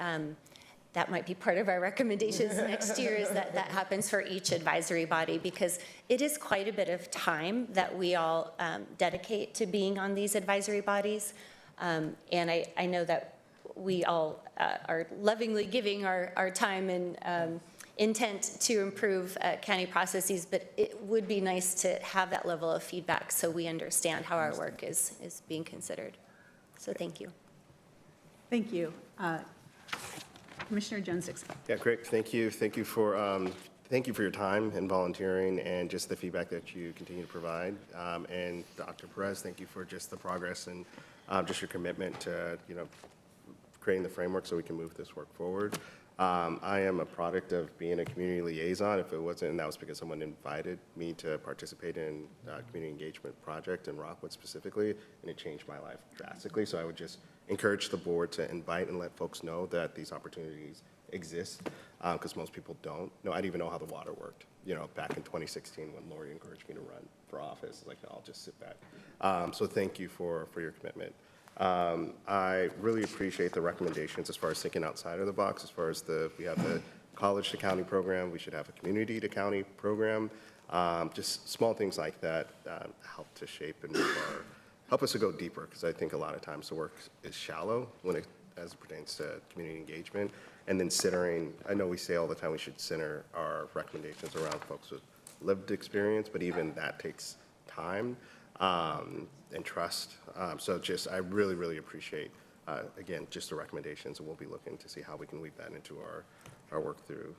that might be part of our recommendations next year, is that happens for each advisory body, because it is quite a bit of time that we all dedicate to being on these advisory bodies. And I know that we all are lovingly giving our time and intent to improve county processes, but it would be nice to have that level of feedback so we understand how our work is being considered. So thank you. Thank you. Commissioner Jones-Dixon. Yeah, great. Thank you. Thank you for your time and volunteering and just the feedback that you continue to provide. And Dr. Perez, thank you for just the progress and just your commitment to, creating the framework so we can move this work forward. I am a product of being a community liaison. If it wasn't, and that was because someone invited me to participate in a community engagement project in Rockwood specifically, and it changed my life drastically. So I would just encourage the board to invite and let folks know that these opportunities exist, because most people don't know. I didn't even know how the water worked, back in 2016 when Lori encouraged me to run for office. It's like, no, I'll just sit back. So thank you for your commitment. I really appreciate the recommendations as far as thinking outside of the box, as far as we have the college to county program, we should have a community to county program. Just small things like that help to shape and help us to go deeper, because I think a lot of times the work is shallow as it pertains to community engagement. And then I know we say all the time we should center our recommendations around folks with lived experience, but even that takes time and trust. So I really, really appreciate, again, just the recommendations, and we'll be looking to see how we can weave that into our work through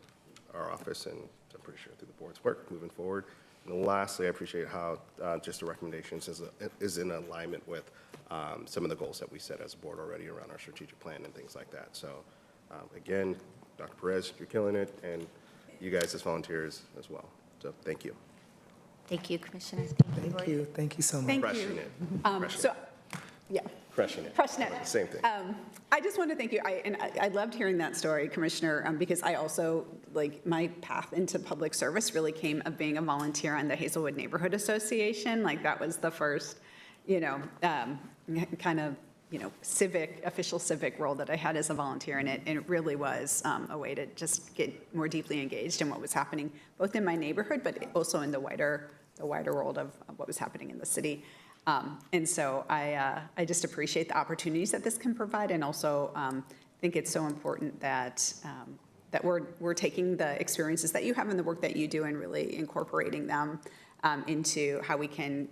our office, and I'm pretty sure through the board's work moving forward. And lastly, I appreciate how just the recommendations is in alignment with some of the goals that we set as a board already around our strategic plan and things like that. So again, Dr. Perez, you're killing it, and you guys as volunteers as well. So thank you. Thank you, Commissioner. Thank you. Thank you so much. Thank Crushing you. it. So, yeah. Crushing it. Crushing it. Same thing. I just want to thank you. I loved hearing that story, Commissioner, because I also, my path into public service really came of being a volunteer on the Hazelwood Neighborhood Association. That was the first, kind of, official civic role that I had as a volunteer, and it really was a way to just get more deeply engaged in what was happening, both in my neighborhood, but also in the wider the wider world of what was happening in the city. And so I just appreciate the opportunities that this can provide, and also think it's so important that that we're taking the experiences that you have and the work that you do and really incorporating them into how we can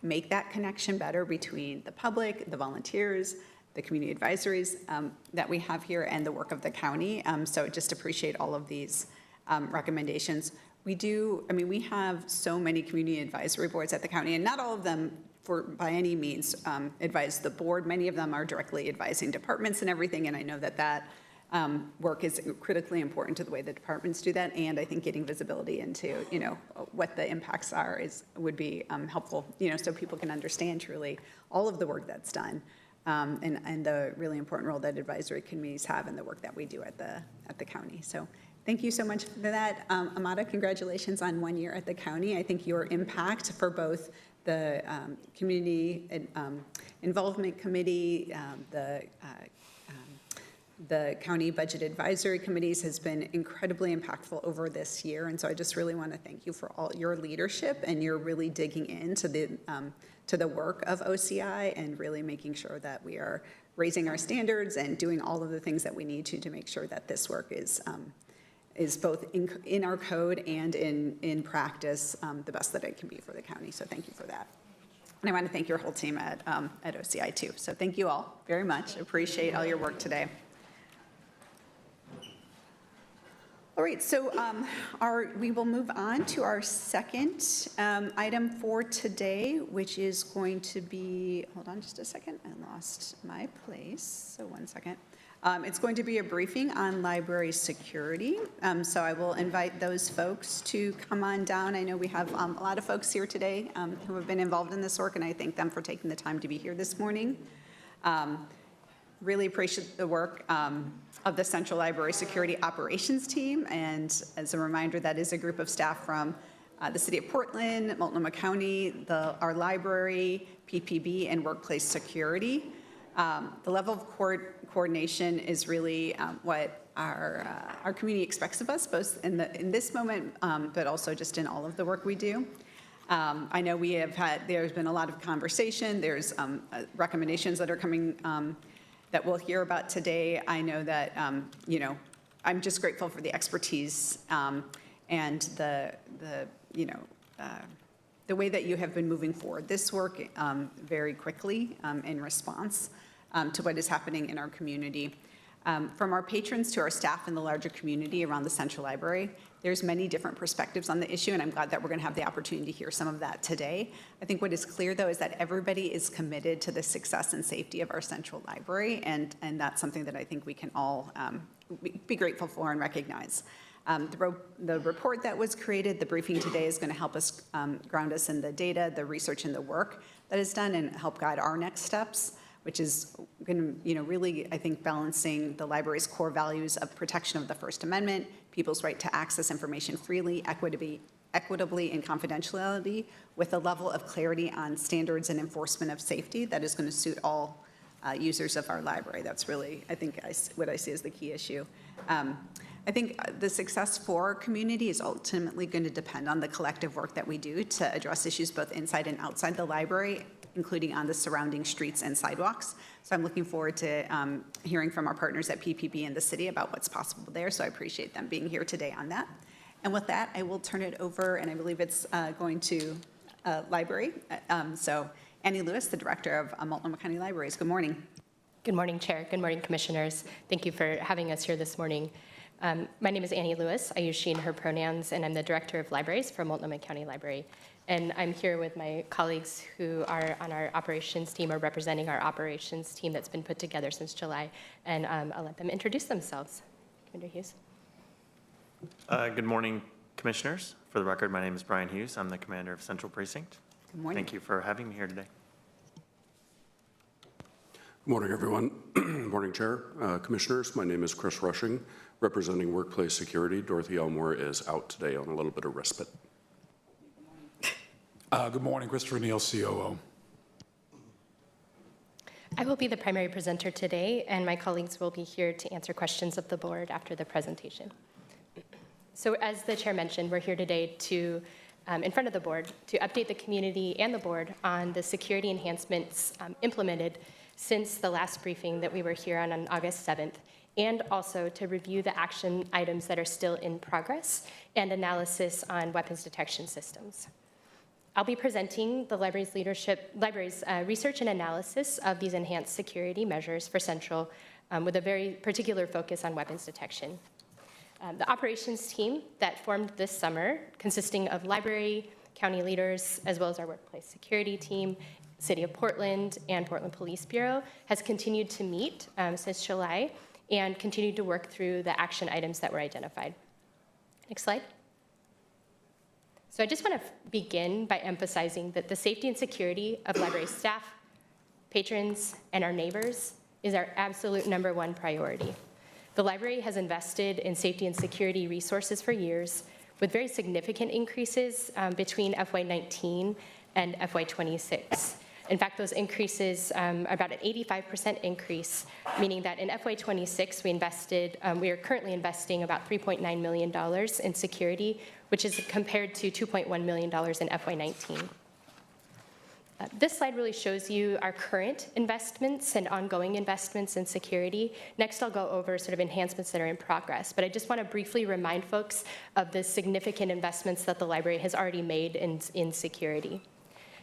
make that connection better between the public, the volunteers, the community advisories that we have here, and the work of the county. So just appreciate all of these recommendations. We have so many community advisory boards at the county, and not all of them by any means advise the board. Many of them are directly advising departments and everything, and I know that work is critically important to the way the departments do that, and I think getting visibility into, what the impacts are would be helpful, so people can understand truly all of the work that's done, and the really important role that advisory committees have in the work that we do at the county. So thank you so much for that. Amada, congratulations on 1 year at the county. I think your impact for both the Community Involvement Committee, the County Budget Advisory Committees has been incredibly impactful over this year. And so I just really want to thank you for all your leadership, and you're really digging into the work of OCI and really making sure that we are raising our standards and doing all of the things that we need to make sure that this work is both in our code and in practice the best that it can be for the county. So thank you for that. And I want to thank your whole team at OCI too. So thank you all very much. Appreciate all your work today. All right, so we will move on to our second item for today, which is going to be, hold on just a second, I lost my place, so 1 second. It's going to be a briefing on library security. So I will invite those folks to come on down. I know we have a lot of folks here today who have been involved in this work, and I thank them for taking the time to be here this morning. Really appreciate the work of the Central Library Security Operations Team. And as a reminder, that is a group of staff from the City of Portland, Multnomah County, our library, PPB, and Workplace Security. The level of coordination is really what our community expects of us, both in this moment, but also just in all of the work we do. I know there's been a lot of conversation. There's recommendations that are coming that we'll hear about today. I know that, I'm just grateful for the expertise and the way that you have been moving forward this work very quickly in response to what is happening in our community. From our patrons to our staff in the larger community around the Central Library, there's many different perspectives on the issue, and I'm glad that we're going to have the opportunity to hear some of that today. I think what is clear, though, is that everybody is committed to the success and safety of our Central Library, and that's something that I think we can all be grateful for and recognize. The report that was created, the briefing today, is going to help us ground us in the data, the research, and the work that is done, and help guide our next steps, which is going to, really, I think, balancing the library's core values of protection of the First Amendment, people's right to access information freely, equitably, and confidentiality, with a level of clarity on standards and enforcement of safety that is going to suit all users of our library. That's really, I think, what I see as the key issue. I think the success for our community is ultimately going to depend on the collective work that we do to address issues both inside and outside the library, including on the surrounding streets and sidewalks. So I'm looking forward to hearing from our partners at PPB and the city about what's possible there. So I appreciate them being here today on that. And with that, I will turn it over, and I believe it's going to library. So Annie Lewis, the director of Multnomah County Libraries. Good morning. Good morning, Chair. Good morning, Commissioners. Thank you for having us here this morning. My name is Annie Lewis. I use she and her pronouns, and I'm the director of libraries for Multnomah County Library. And I'm here with my colleagues who are on our operations team, or representing our operations team that's been put together since July. And I'll let them introduce themselves. Commander Hughes. Good morning, Commissioners. For the record, my name is Brian Hughes. I'm the commander of Central Precinct. Good morning. Thank you for having me here today. Good morning, everyone. Good morning, Chair, Commissioners. My name is Chris Rushing, representing Workplace Security. Dorothy Elmore is out today on a little bit of respite. Good morning, Christopher Neal, COO. I will be the primary presenter today, and my colleagues will be here to answer questions of the board after the presentation. So as the chair mentioned, we're here today to in front of the board to update the community and the board on the security enhancements implemented since the last briefing that we were here on August 7th, and also to review the action items that are still in progress and analysis on weapons detection systems. I'll be presenting the library's research and analysis of these enhanced security measures for Central with a very particular focus on weapons detection. The operations team that formed this summer, consisting of library, county leaders, as well as our workplace security team, City of Portland, and Portland Police Bureau, has continued to meet since July and continued to work through the action items that were identified. Next slide. So I just want to begin by emphasizing that the safety and security of library staff, patrons, and our neighbors is our absolute #1 priority. The library has invested in safety and security resources for years, with very significant increases between FY19 and FY26. In fact, those increases are about an 85% increase, meaning that in FY26 we are currently investing about $3.9 million in security, which is compared to $2.1 million in FY19. This slide really shows you our current investments and ongoing investments in security. Next, I'll go over sort of enhancements that are in progress, but I just want to briefly remind folks of the significant investments that the library has already made in security.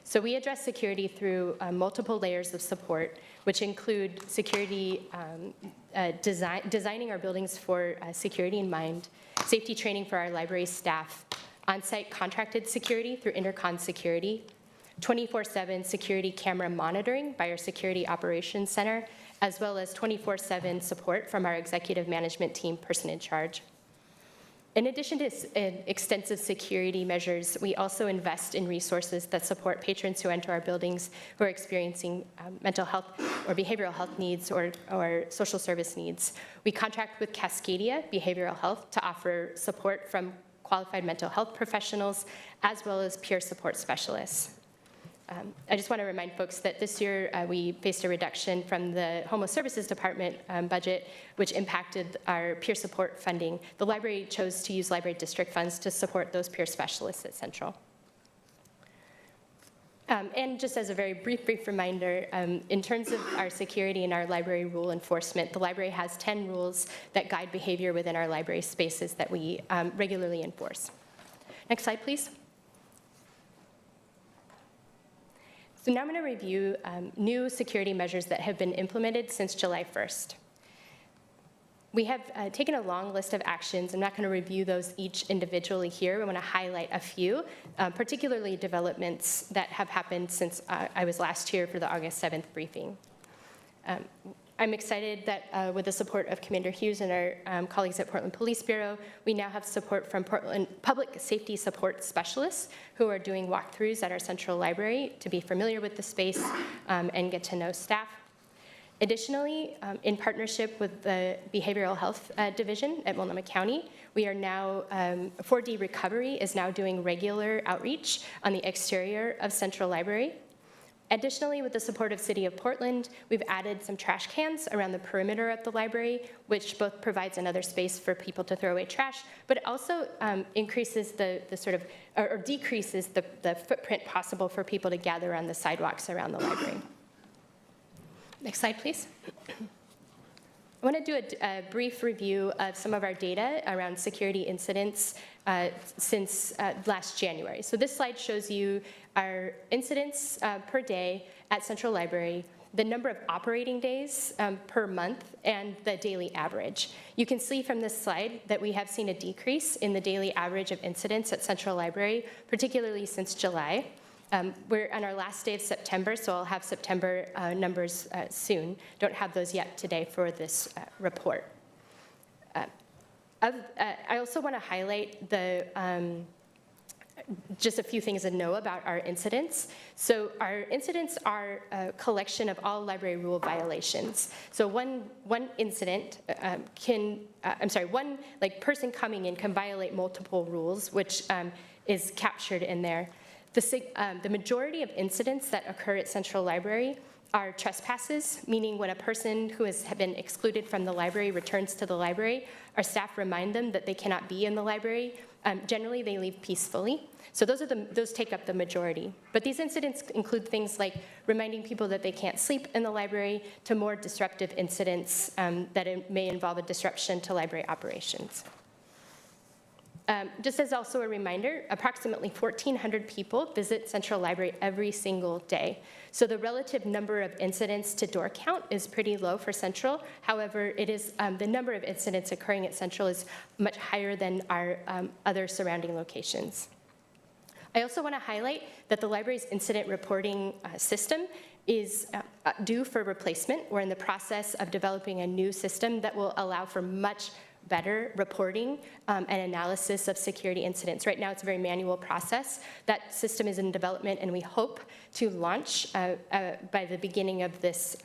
So we address security through multiple layers of support, which include security, designing our buildings for security in mind, safety training for our library staff, on-site contracted security through Intercon Security, 24/7 security camera monitoring by our Security Operations Center, as well as 24/7 support from our executive management team person in charge. In addition to extensive security measures, we also invest in resources that support patrons who enter our buildings who are experiencing mental health or behavioral health needs or social service needs. We contract with Cascadia Behavioral Health to offer support from qualified mental health professionals, as well as peer support specialists. I just want to remind folks that this year we faced a reduction from the Homeless Services Department budget, which impacted our peer support funding. The library chose to use library district funds to support those peer specialists at Central. And just as a very brief reminder, in terms of our security and our library rule enforcement, the library has 10 rules that guide behavior within our library spaces that we regularly enforce. Next slide, please. So now I'm going to review new security measures that have been implemented since July 1st. We have taken a long list of actions. I'm not going to review those each individually here. I want to highlight a few, particularly developments that have happened since I was last here for the August 7th briefing. I'm excited that with the support of Commander Hughes and our colleagues at Portland Police Bureau, we now have support from Portland Public Safety Support Specialists who are doing walkthroughs at our Central Library to be familiar with the space and get to know staff. Additionally, in partnership with the Behavioral Health Division at Multnomah County, we are now, 4D Recovery is now doing regular outreach on the exterior of Central Library. Additionally, with the support of City of Portland, we've added some trash cans around the perimeter of the library, which both provides another space for people to throw away trash, but it also increases the sort of, or decreases the footprint possible for people to gather on the sidewalks around the library. Next slide, please. I want to do a brief review of some of our data around security incidents since last January. So this slide shows you our incidents per day at Central Library, the number of operating days per month, and the daily average. You can see from this slide that we have seen a decrease in the daily average of incidents at Central Library, particularly since July. We're on our last day of September, so I'll have September numbers soon. Don't have those yet today for this report. I also want to highlight the just a few things to know about our incidents. So our incidents are a collection of all library rule violations. So one incident one person coming in can violate multiple rules, which is captured in there. The majority of incidents that occur at Central Library are trespasses, meaning when a person who has been excluded from the library returns to the library, our staff remind them that they cannot be in the library, Generally, they leave peacefully. So those take up the majority. But these incidents include things like reminding people that they can't sleep in the library, to more disruptive incidents that may involve a disruption to library operations. Just as also a reminder, approximately 1,400 people visit Central Library every single day. So the relative number of incidents to door count is pretty low for Central. However, it is the number of incidents occurring at Central is much higher than our other surrounding locations. I also want to highlight that the library's incident reporting system is due for replacement. We're in the process of developing a new system that will allow for much better reporting and analysis of security incidents. Right now, it's a very manual process. That system is in development, and we hope to launch by the beginning of this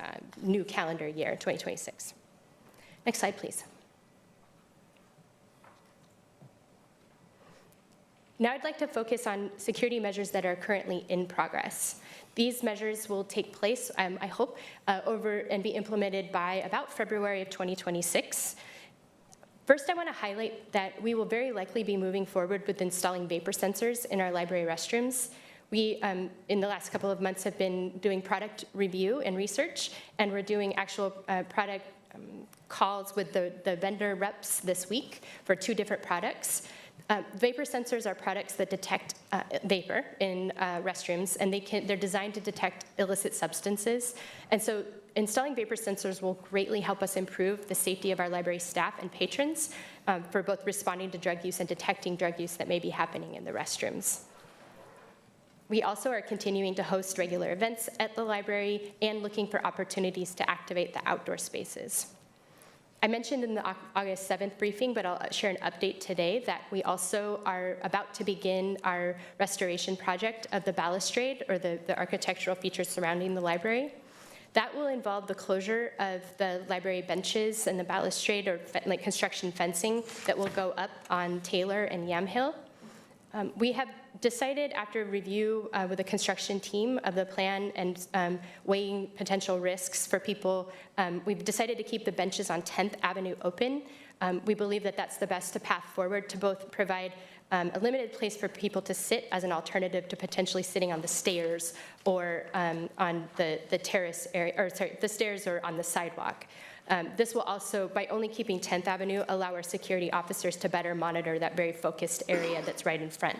new calendar year, 2026. Next slide, please. Now I'd like to focus on security measures that are currently in progress. These measures will take place, I hope, over and be implemented by about February of 2026. First, I want to highlight that we will very likely be moving forward with installing vapor sensors in our library restrooms. We, in the last couple of months, have been doing product review and research, and we're doing actual product calls with the vendor reps this week for 2 different products. Vapor sensors are products that detect vapor in restrooms, and they're designed to detect illicit substances. And so installing vapor sensors will greatly help us improve the safety of our library staff and patrons for both responding to drug use and detecting drug use that may be happening in the restrooms. We also are continuing to host regular events at the library and looking for opportunities to activate the outdoor spaces. I mentioned in the August 7th briefing, but I'll share an update today, that we also are about to begin our restoration project of the balustrade, or the architectural features surrounding the library. That will involve the closure of the library benches and the balustrade, or like construction fencing, that will go up on Taylor and Yamhill. We have decided, after review with the construction team of the plan and weighing potential risks for people, we've decided to keep the benches on 10th Avenue open. We believe that that's the best path forward to both provide a limited place for people to sit as an alternative to potentially sitting on the stairs or on the terrace area, or sorry, the stairs or on the sidewalk. This will also, by only keeping 10th Avenue, allow our security officers to better monitor that very focused area that's right in front.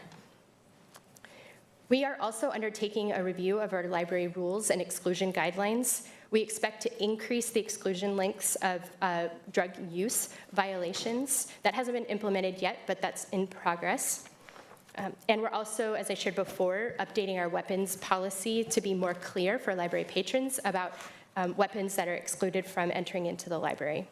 We are also undertaking a review of our library rules and exclusion guidelines. We expect to increase the exclusion lengths of drug use violations. That hasn't been implemented yet, but that's in progress. And we're also, as I shared before, updating our weapons policy to be more clear for library patrons about weapons that are excluded from entering into the library.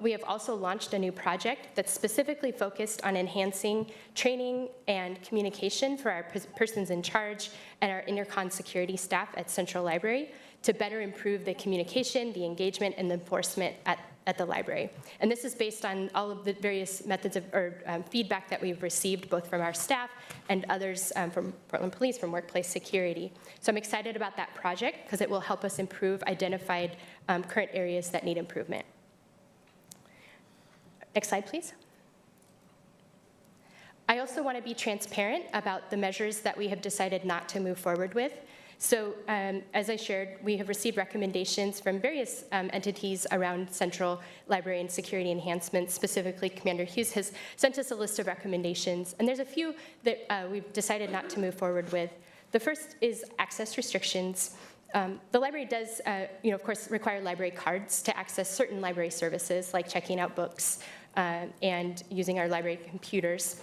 We have also launched a new project that's specifically focused on enhancing training and communication for our persons in charge and our intercon security staff at Central Library to better improve the communication, the engagement, and the enforcement at the library. And this is based on all of the various methods of feedback that we've received, both from our staff and others from Portland Police, from Workplace Security. So I'm excited about that project because it will help us improve identified current areas that need improvement. Next slide, please. I also want to be transparent about the measures that we have decided not to move forward with. So as I shared, we have received recommendations from various entities around Central Library and security enhancements. Specifically, Commander Hughes has sent us a list of recommendations, and there's a few that we've decided not to move forward with. The first is access restrictions. The library does, of course, require library cards to access certain library services, like checking out books and using our library computers.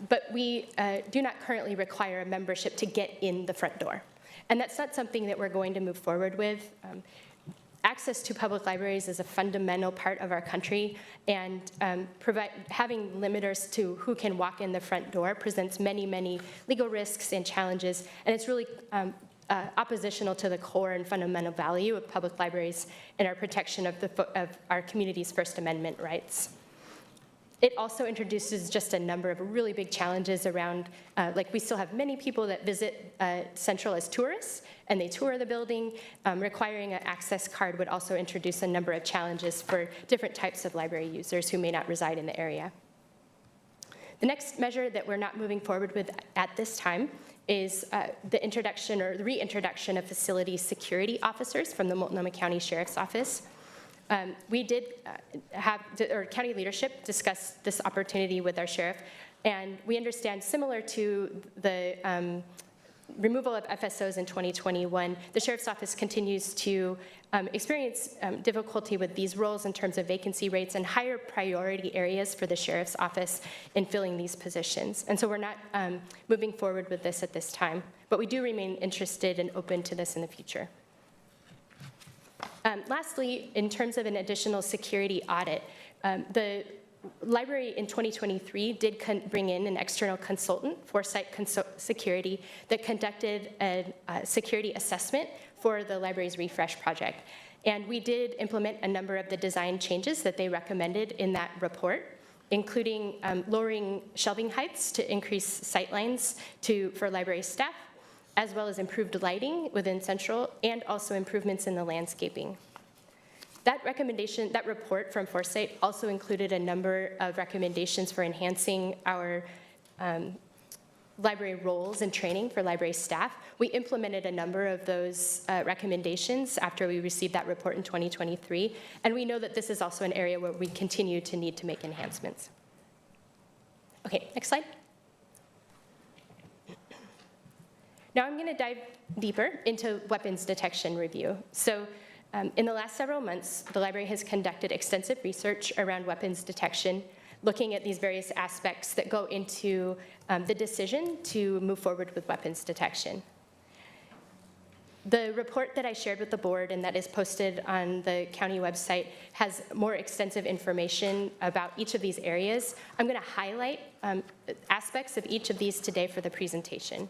But we do not currently require a membership to get in the front door. And that's not something that we're going to move forward with. Access to public libraries is a fundamental part of our country, and having limiters to who can walk in the front door presents many, many legal risks and challenges, and it's really oppositional to the core and fundamental value of public libraries and our protection of our community's First Amendment rights. It also introduces just a number of really big challenges around, like we still have many people that visit Central as tourists, and they tour the building. Requiring an access card would also introduce a number of challenges for different types of library users who may not reside in the area. The next measure that we're not moving forward with at this time is the introduction or the reintroduction of facility security officers from the Multnomah County Sheriff's Office. We did county leadership discuss this opportunity with our sheriff, and we understand, similar to the removal of FSOs in 2021, the Sheriff's Office continues to experience difficulty with these roles in terms of vacancy rates and higher priority areas for the Sheriff's Office in filling these positions. And so we're not moving forward with this at this time, but we do remain interested and open to this in the future. Lastly, in terms of an additional security audit, the library in 2023 did bring in an external consultant, Foresight Security, that conducted a security assessment for the library's refresh project. And we did implement a number of the design changes that they recommended in that report, including lowering shelving heights to increase sight lines for library staff, as well as improved lighting within Central, and also improvements in the landscaping. That recommendation, that report from Foresight also included a number of recommendations for enhancing our library roles and training for library staff. We implemented a number of those recommendations after we received that report in 2023, and we know that this is also an area where we continue to need to make enhancements. Okay, next slide. Now I'm going to dive deeper into weapons detection review. So in the last several months, the library has conducted extensive research around weapons detection, looking at these various aspects that go into the decision to move forward with weapons detection. The report that I shared with the board and that is posted on the county website has more extensive information about each of these areas. I'm going to highlight aspects of each of these today for the presentation.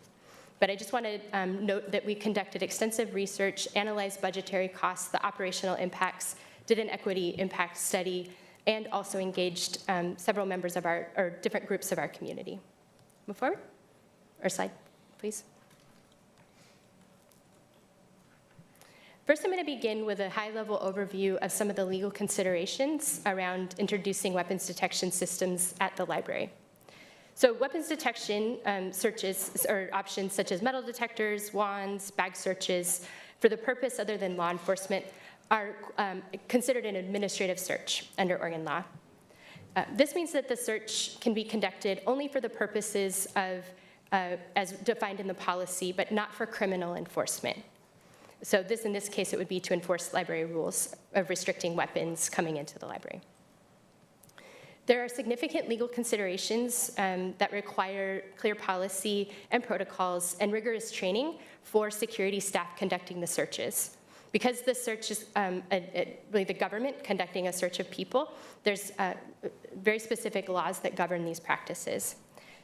But I just want to note that we conducted extensive research, analyzed budgetary costs, the operational impacts, did an equity impact study, and also engaged several members of or different groups of our community. Move forward, or slide, please. First, I'm going to begin with a high-level overview of some of the legal considerations around introducing weapons detection systems at the library. So weapons detection searches or options such as metal detectors, wands, bag searches, for the purpose other than law enforcement, are considered an administrative search under Oregon law. This means that the search can be conducted only for the purposes of, as defined in the policy, but not for criminal enforcement. So in this case, it would be to enforce library rules of restricting weapons coming into the library. There are significant legal considerations that require clear policy and protocols and rigorous training for security staff conducting the searches. Because the search is really the government conducting a search of people, there's very specific laws that govern these practices.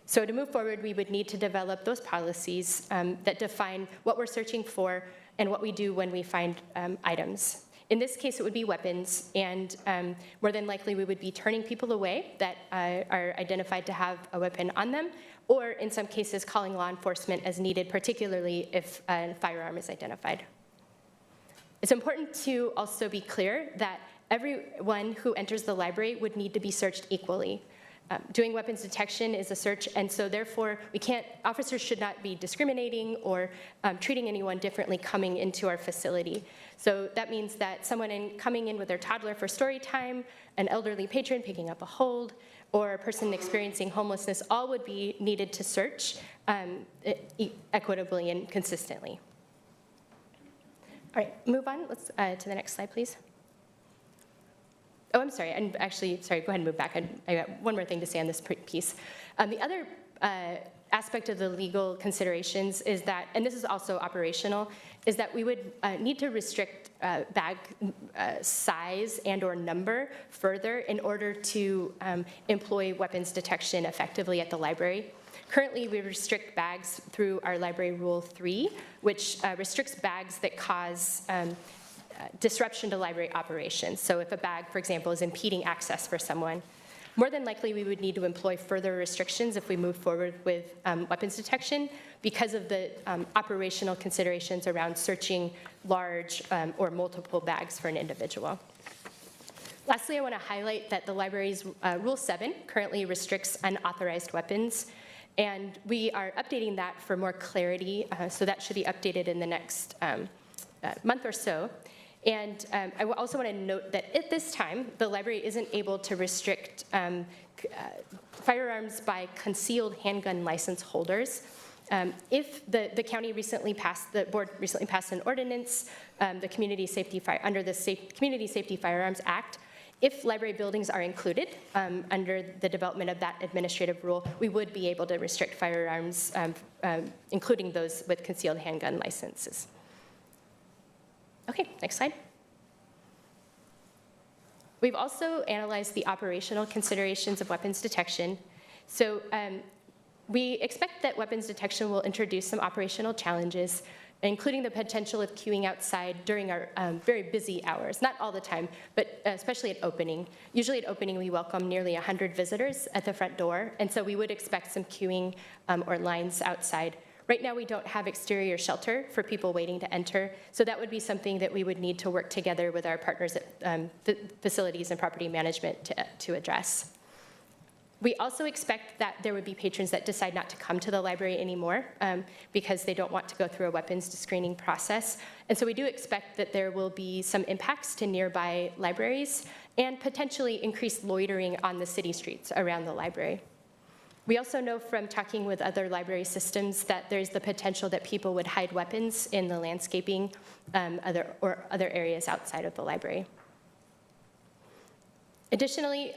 So to move forward, we would need to develop those policies that define what we're searching for and what we do when we find items. In this case, it would be weapons, and more than likely we would be turning people away that are identified to have a weapon on them, or in some cases calling law enforcement as needed, particularly if a firearm is identified. It's important to also be clear that everyone who enters the library would need to be searched equally. Doing weapons detection is a search, and so therefore officers should not be discriminating or treating anyone differently coming into our facility. So that means that someone coming in with their toddler for story time, an elderly patron picking up a hold, or a person experiencing homelessness, all would be needed to search equitably and consistently. All right, move on. Let's to the next slide, please. Oh, I'm sorry. I'm actually, sorry, go ahead and move back. I got one more thing to say on this piece. The other aspect of the legal considerations is that, and this is also operational, is that we would need to restrict bag size and or number further in order to employ weapons detection effectively at the library. Currently, we restrict bags through our Library Rule 3, which restricts bags that cause disruption to library operations. So if a bag, for example, is impeding access for someone, more than likely we would need to employ further restrictions if we move forward with weapons detection because of the operational considerations around searching large or multiple bags for an individual. Lastly, I want to highlight that the library's Rule 7 currently restricts unauthorized weapons, and we are updating that for more clarity, so that should be updated in the next month or so. And I also want to note that at this time, the library isn't able to restrict firearms by concealed handgun license holders. If the county recently passed, the board recently passed an ordinance, under the Community Safety Firearms Act, if library buildings are included under the development of that administrative rule, we would be able to restrict firearms, including those with concealed handgun licenses. Okay, next slide. We've also analyzed the operational considerations of weapons detection. So we expect that weapons detection will introduce some operational challenges, including the potential of queuing outside during our very busy hours. Not all the time, but especially at opening. Usually at opening, we welcome nearly 100 visitors at the front door, and so we would expect some queuing or lines outside. Right now, we don't have exterior shelter for people waiting to enter, so that would be something that we would need to work together with our partners at facilities and property management to address. We also expect that there would be patrons that decide not to come to the library anymore because they don't want to go through a weapons screening process. And so we do expect that there will be some impacts to nearby libraries and potentially increased loitering on the city streets around the library. We also know from talking with other library systems that there's the potential that people would hide weapons in the landscaping or other areas outside of the library. Additionally,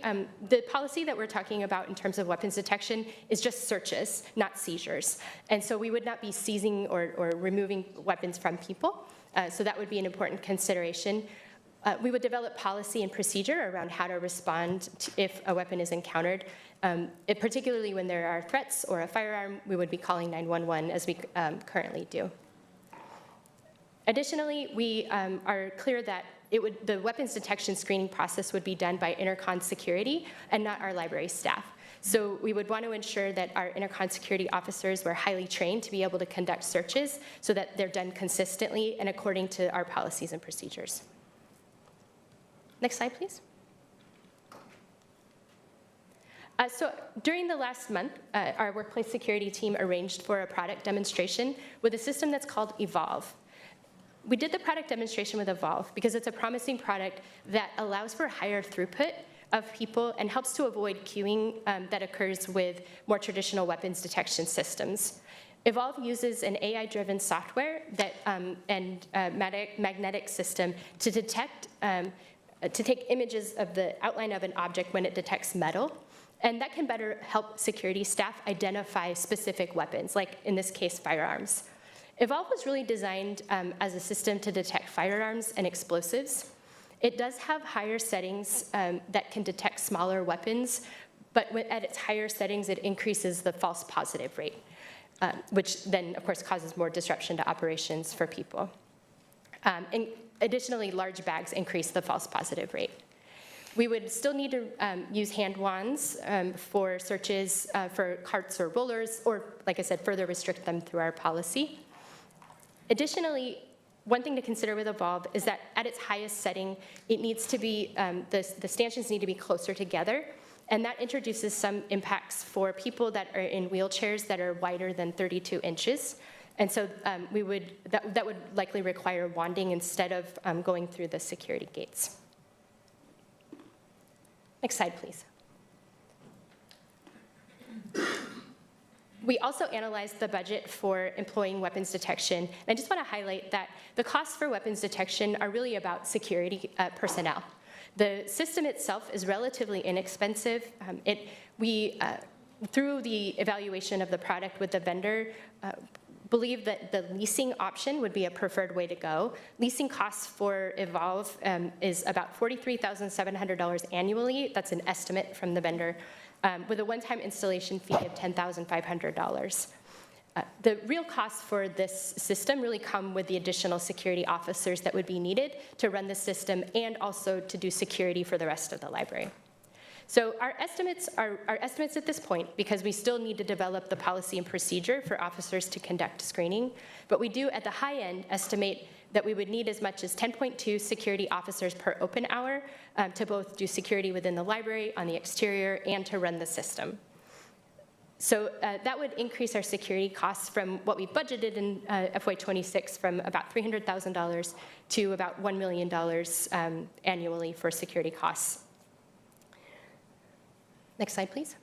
the policy that we're talking about in terms of weapons detection is just searches, not seizures. And so we would not be seizing or removing weapons from people. So that would be an important consideration. We would develop policy and procedure around how to respond if a weapon is encountered. Particularly when there are threats or a firearm, we would be calling 911 as we currently do. Additionally, we are clear that the weapons detection screening process would be done by Intercon Security and not our library staff. So we would want to ensure that our Intercon Security officers were highly trained to be able to conduct searches so that they're done consistently and according to our policies and procedures. Next slide, please. So during the last month, our workplace security team arranged for a product demonstration with a system that's called Evolve. We did the product demonstration with Evolve because it's a promising product that allows for higher throughput of people and helps to avoid queuing that occurs with more traditional weapons detection systems. Evolve uses an AI-driven software that, and magnetic system to detect, to take images of the outline of an object when it detects metal. And that can better help security staff identify specific weapons, like in this case, firearms. Evolve was really designed as a system to detect firearms and explosives. It does have higher settings that can detect smaller weapons, but at its higher settings, it increases the false positive rate, which then, of course, causes more disruption to operations for people. And additionally, large bags increase the false positive rate. We would still need to use hand wands for searches for carts or rollers, or, like I said, further restrict them through our policy. Additionally, one thing to consider with Evolve is that at its highest setting, it needs to be, the stanchions need to be closer together, and that introduces some impacts for people that are in wheelchairs that are wider than 32 inches. And so that would likely require wanding instead of going through the security gates. Next slide, please. We also analyzed the budget for employing weapons detection. And I just want to highlight that the costs for weapons detection are really about security personnel. The system itself is relatively inexpensive. Through the evaluation of the product with the vendor, believe that the leasing option would be a preferred way to go. Leasing costs for Evolve is about $43,700 annually. That's an estimate from the vendor, with a one-time installation fee of $10,500. The real costs for this system really come with the additional security officers that would be needed to run the system and also to do security for the rest of the library. So our estimates at this point, because we still need to develop the policy and procedure for officers to conduct screening, but we do at the high end estimate that we would need as much as 10.2 security officers per open hour to both do security within the library, on the exterior, and to run the system. So that would increase our security costs from what we budgeted in FY26 from about $300,000 to about $1 million annually for security costs. Next slide, please.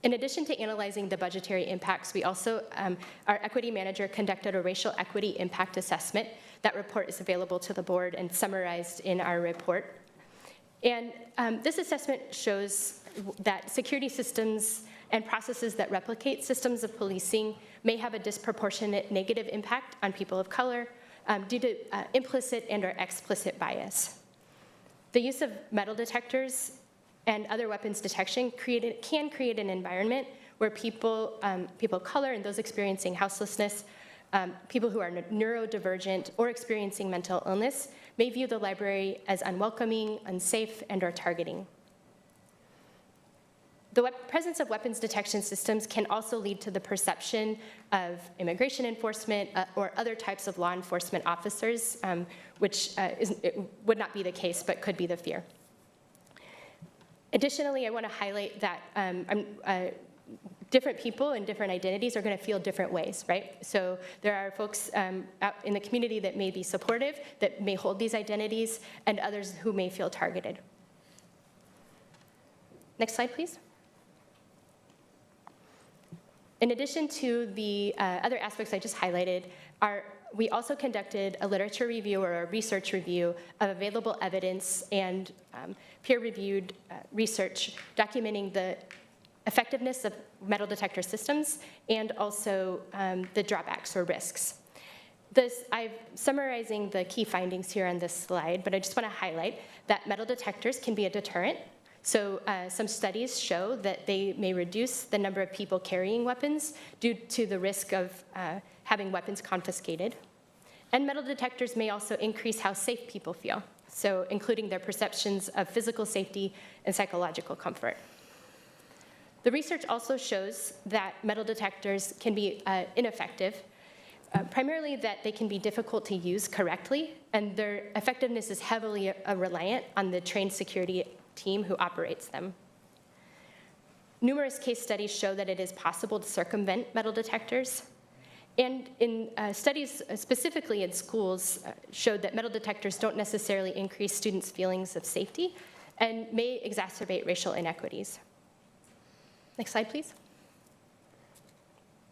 In addition to analyzing the budgetary impacts, we also, our equity manager conducted a racial equity impact assessment. That report is available to the board and summarized in our report. And this assessment shows that security systems and processes that replicate systems of policing may have a disproportionate negative impact on people of color due to implicit and/or explicit bias. The use of metal detectors and other weapons detection can create an environment where people of color and those experiencing houselessness, people who are neurodivergent or experiencing mental illness may view the library as unwelcoming, unsafe, and/or targeting. The presence of weapons detection systems can also lead to the perception of immigration enforcement or other types of law enforcement officers, which would not be the case, but could be the fear. Additionally, I want to highlight that different people and different identities are going to feel different ways, right? So there are folks out in the community that may be supportive, that may hold these identities, and others who may feel targeted. Next slide, please. In addition to the other aspects I just highlighted, we also conducted a literature review or a research review of available evidence and peer-reviewed research documenting the effectiveness of metal detector systems and also the drawbacks or risks. I'm summarizing the key findings here on this slide, but I just want to highlight that metal detectors can be a deterrent. So some studies show that they may reduce the number of people carrying weapons due to the risk of having weapons confiscated. And metal detectors may also increase how safe people feel, so including their perceptions of physical safety and psychological comfort. The research also shows that metal detectors can be ineffective, primarily that they can be difficult to use correctly, and their effectiveness is heavily reliant on the trained security team who operates them. Numerous case studies show that it is possible to circumvent metal detectors. And in studies specifically in schools showed that metal detectors don't necessarily increase students' feelings of safety and may exacerbate racial inequities. Next slide, please.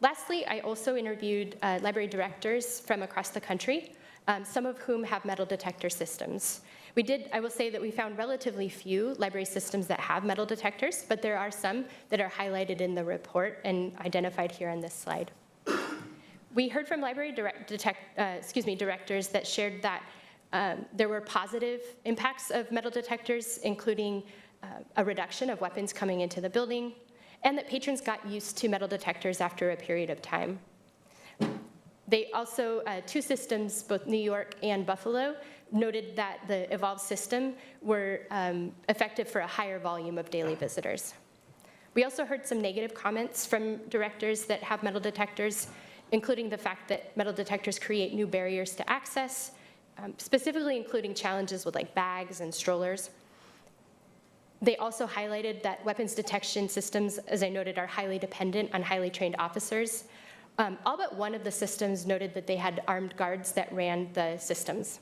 Lastly, I also interviewed library directors from across the country, some of whom have metal detector systems. I will say that we found relatively few library systems that have metal detectors, but there are some that are highlighted in the report and identified here on this slide. We heard from library directors that shared that there were positive impacts of metal detectors, including a reduction of weapons coming into the building, and that patrons got used to metal detectors after a period of time. They also, two systems, both New York and Buffalo, noted that the Evolve system were effective for a higher volume of daily visitors. We also heard some negative comments from directors that have metal detectors, including the fact that metal detectors create new barriers to access, specifically including challenges with like bags and strollers. They also highlighted that weapons detection systems, as I noted, are highly dependent on highly trained officers. All but one of the systems noted that they had armed guards that ran the systems.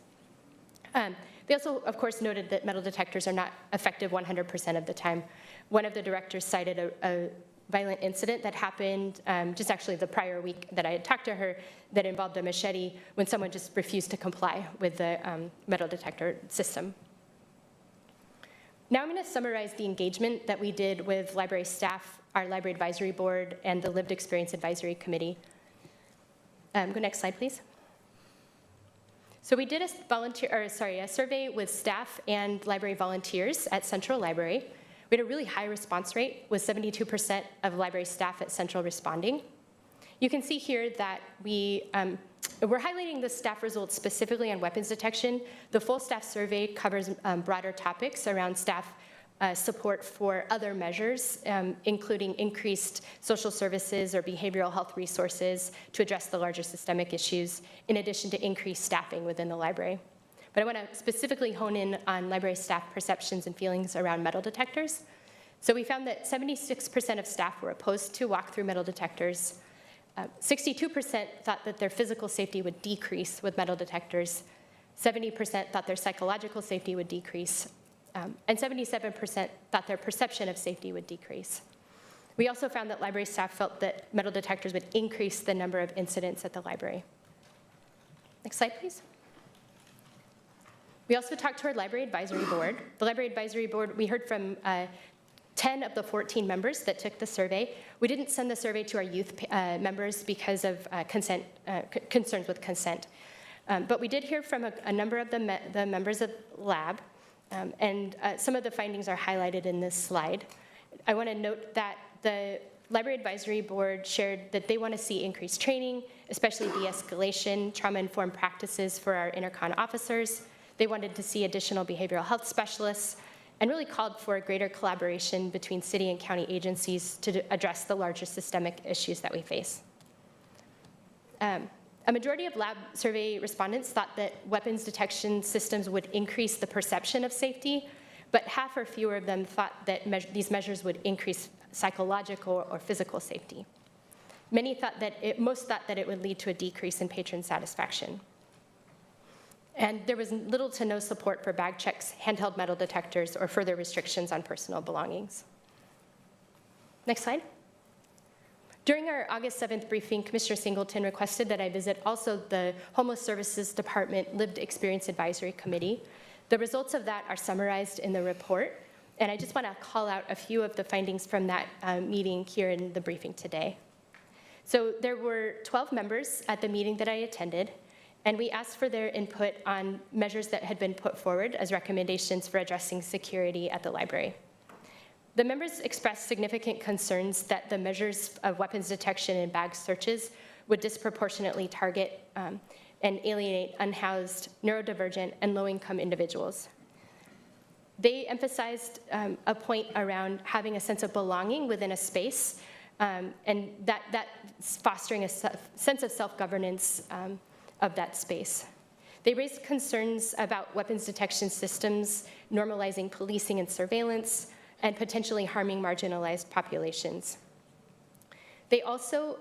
They also, of course, noted that metal detectors are not effective 100% of the time. One of the directors cited a violent incident that happened just actually the prior week that I had talked to her that involved a machete when someone just refused to comply with the metal detector system. Now I'm going to summarize the engagement that we did with library staff, our library advisory board, and the Lived Experience Advisory Committee. Go next slide, please. So we did a survey with staff and library volunteers at Central Library. We had a really high response rate with 72% of library staff at Central responding. You can see here that we're highlighting the staff results specifically on weapons detection. The full staff survey covers broader topics around staff support for other measures, including increased social services or behavioral health resources to address the larger systemic issues, in addition to increased staffing within the library. But I want to specifically hone in on library staff perceptions and feelings around metal detectors. So we found that 76% of staff were opposed to walk-through metal detectors. 62% thought that their physical safety would decrease with metal detectors. 70% thought their psychological safety would decrease. And 77% thought their perception of safety would decrease. We also found that library staff felt that metal detectors would increase the number of incidents at the library. Next slide, please. We also talked to our library advisory board. The library advisory board, we heard from 10 of the 14 members that took the survey. We didn't send the survey to our youth members because of concerns with consent. But we did hear from a number of the members of the lab, and some of the findings are highlighted in this slide. I want to note that the Library Advisory Board shared that they want to see increased training, especially de-escalation, trauma-informed practices for our intercon officers. They wanted to see additional behavioral health specialists, and really called for greater collaboration between city and county agencies to address the larger systemic issues that we face. A majority of lab survey respondents thought that weapons detection systems would increase the perception of safety, but half or fewer of them thought that these measures would increase psychological or physical safety. Most thought that it would lead to a decrease in patron satisfaction. And there was little to no support for bag checks, handheld metal detectors, or further restrictions on personal belongings. Next slide. During our August 7th briefing, Commissioner Singleton requested that I visit also the Homeless Services Department Lived Experience Advisory Committee. The results of that are summarized in the report, and I just want to call out a few of the findings from that meeting here in the briefing today. So there were 12 members at the meeting that I attended, and we asked for their input on measures that had been put forward as recommendations for addressing security at the library. The members expressed significant concerns that the measures of weapons detection and bag searches would disproportionately target and alienate unhoused, neurodivergent, and low-income individuals. They emphasized a point around having a sense of belonging within a space, and that fostering a sense of self-governance of that space. They raised concerns about weapons detection systems, normalizing policing and surveillance, and potentially harming marginalized populations. They also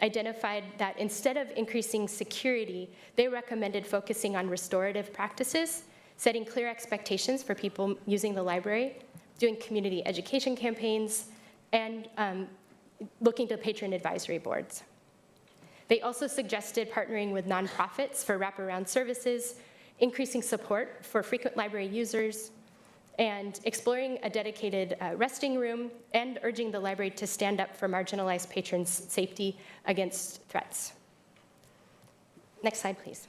identified that instead of increasing security, they recommended focusing on restorative practices, setting clear expectations for people using the library, doing community education campaigns, and looking to patron advisory boards. They also suggested partnering with nonprofits for wraparound services, increasing support for frequent library users, and exploring a dedicated resting room, and urging the library to stand up for marginalized patrons' safety against threats. Next slide, please.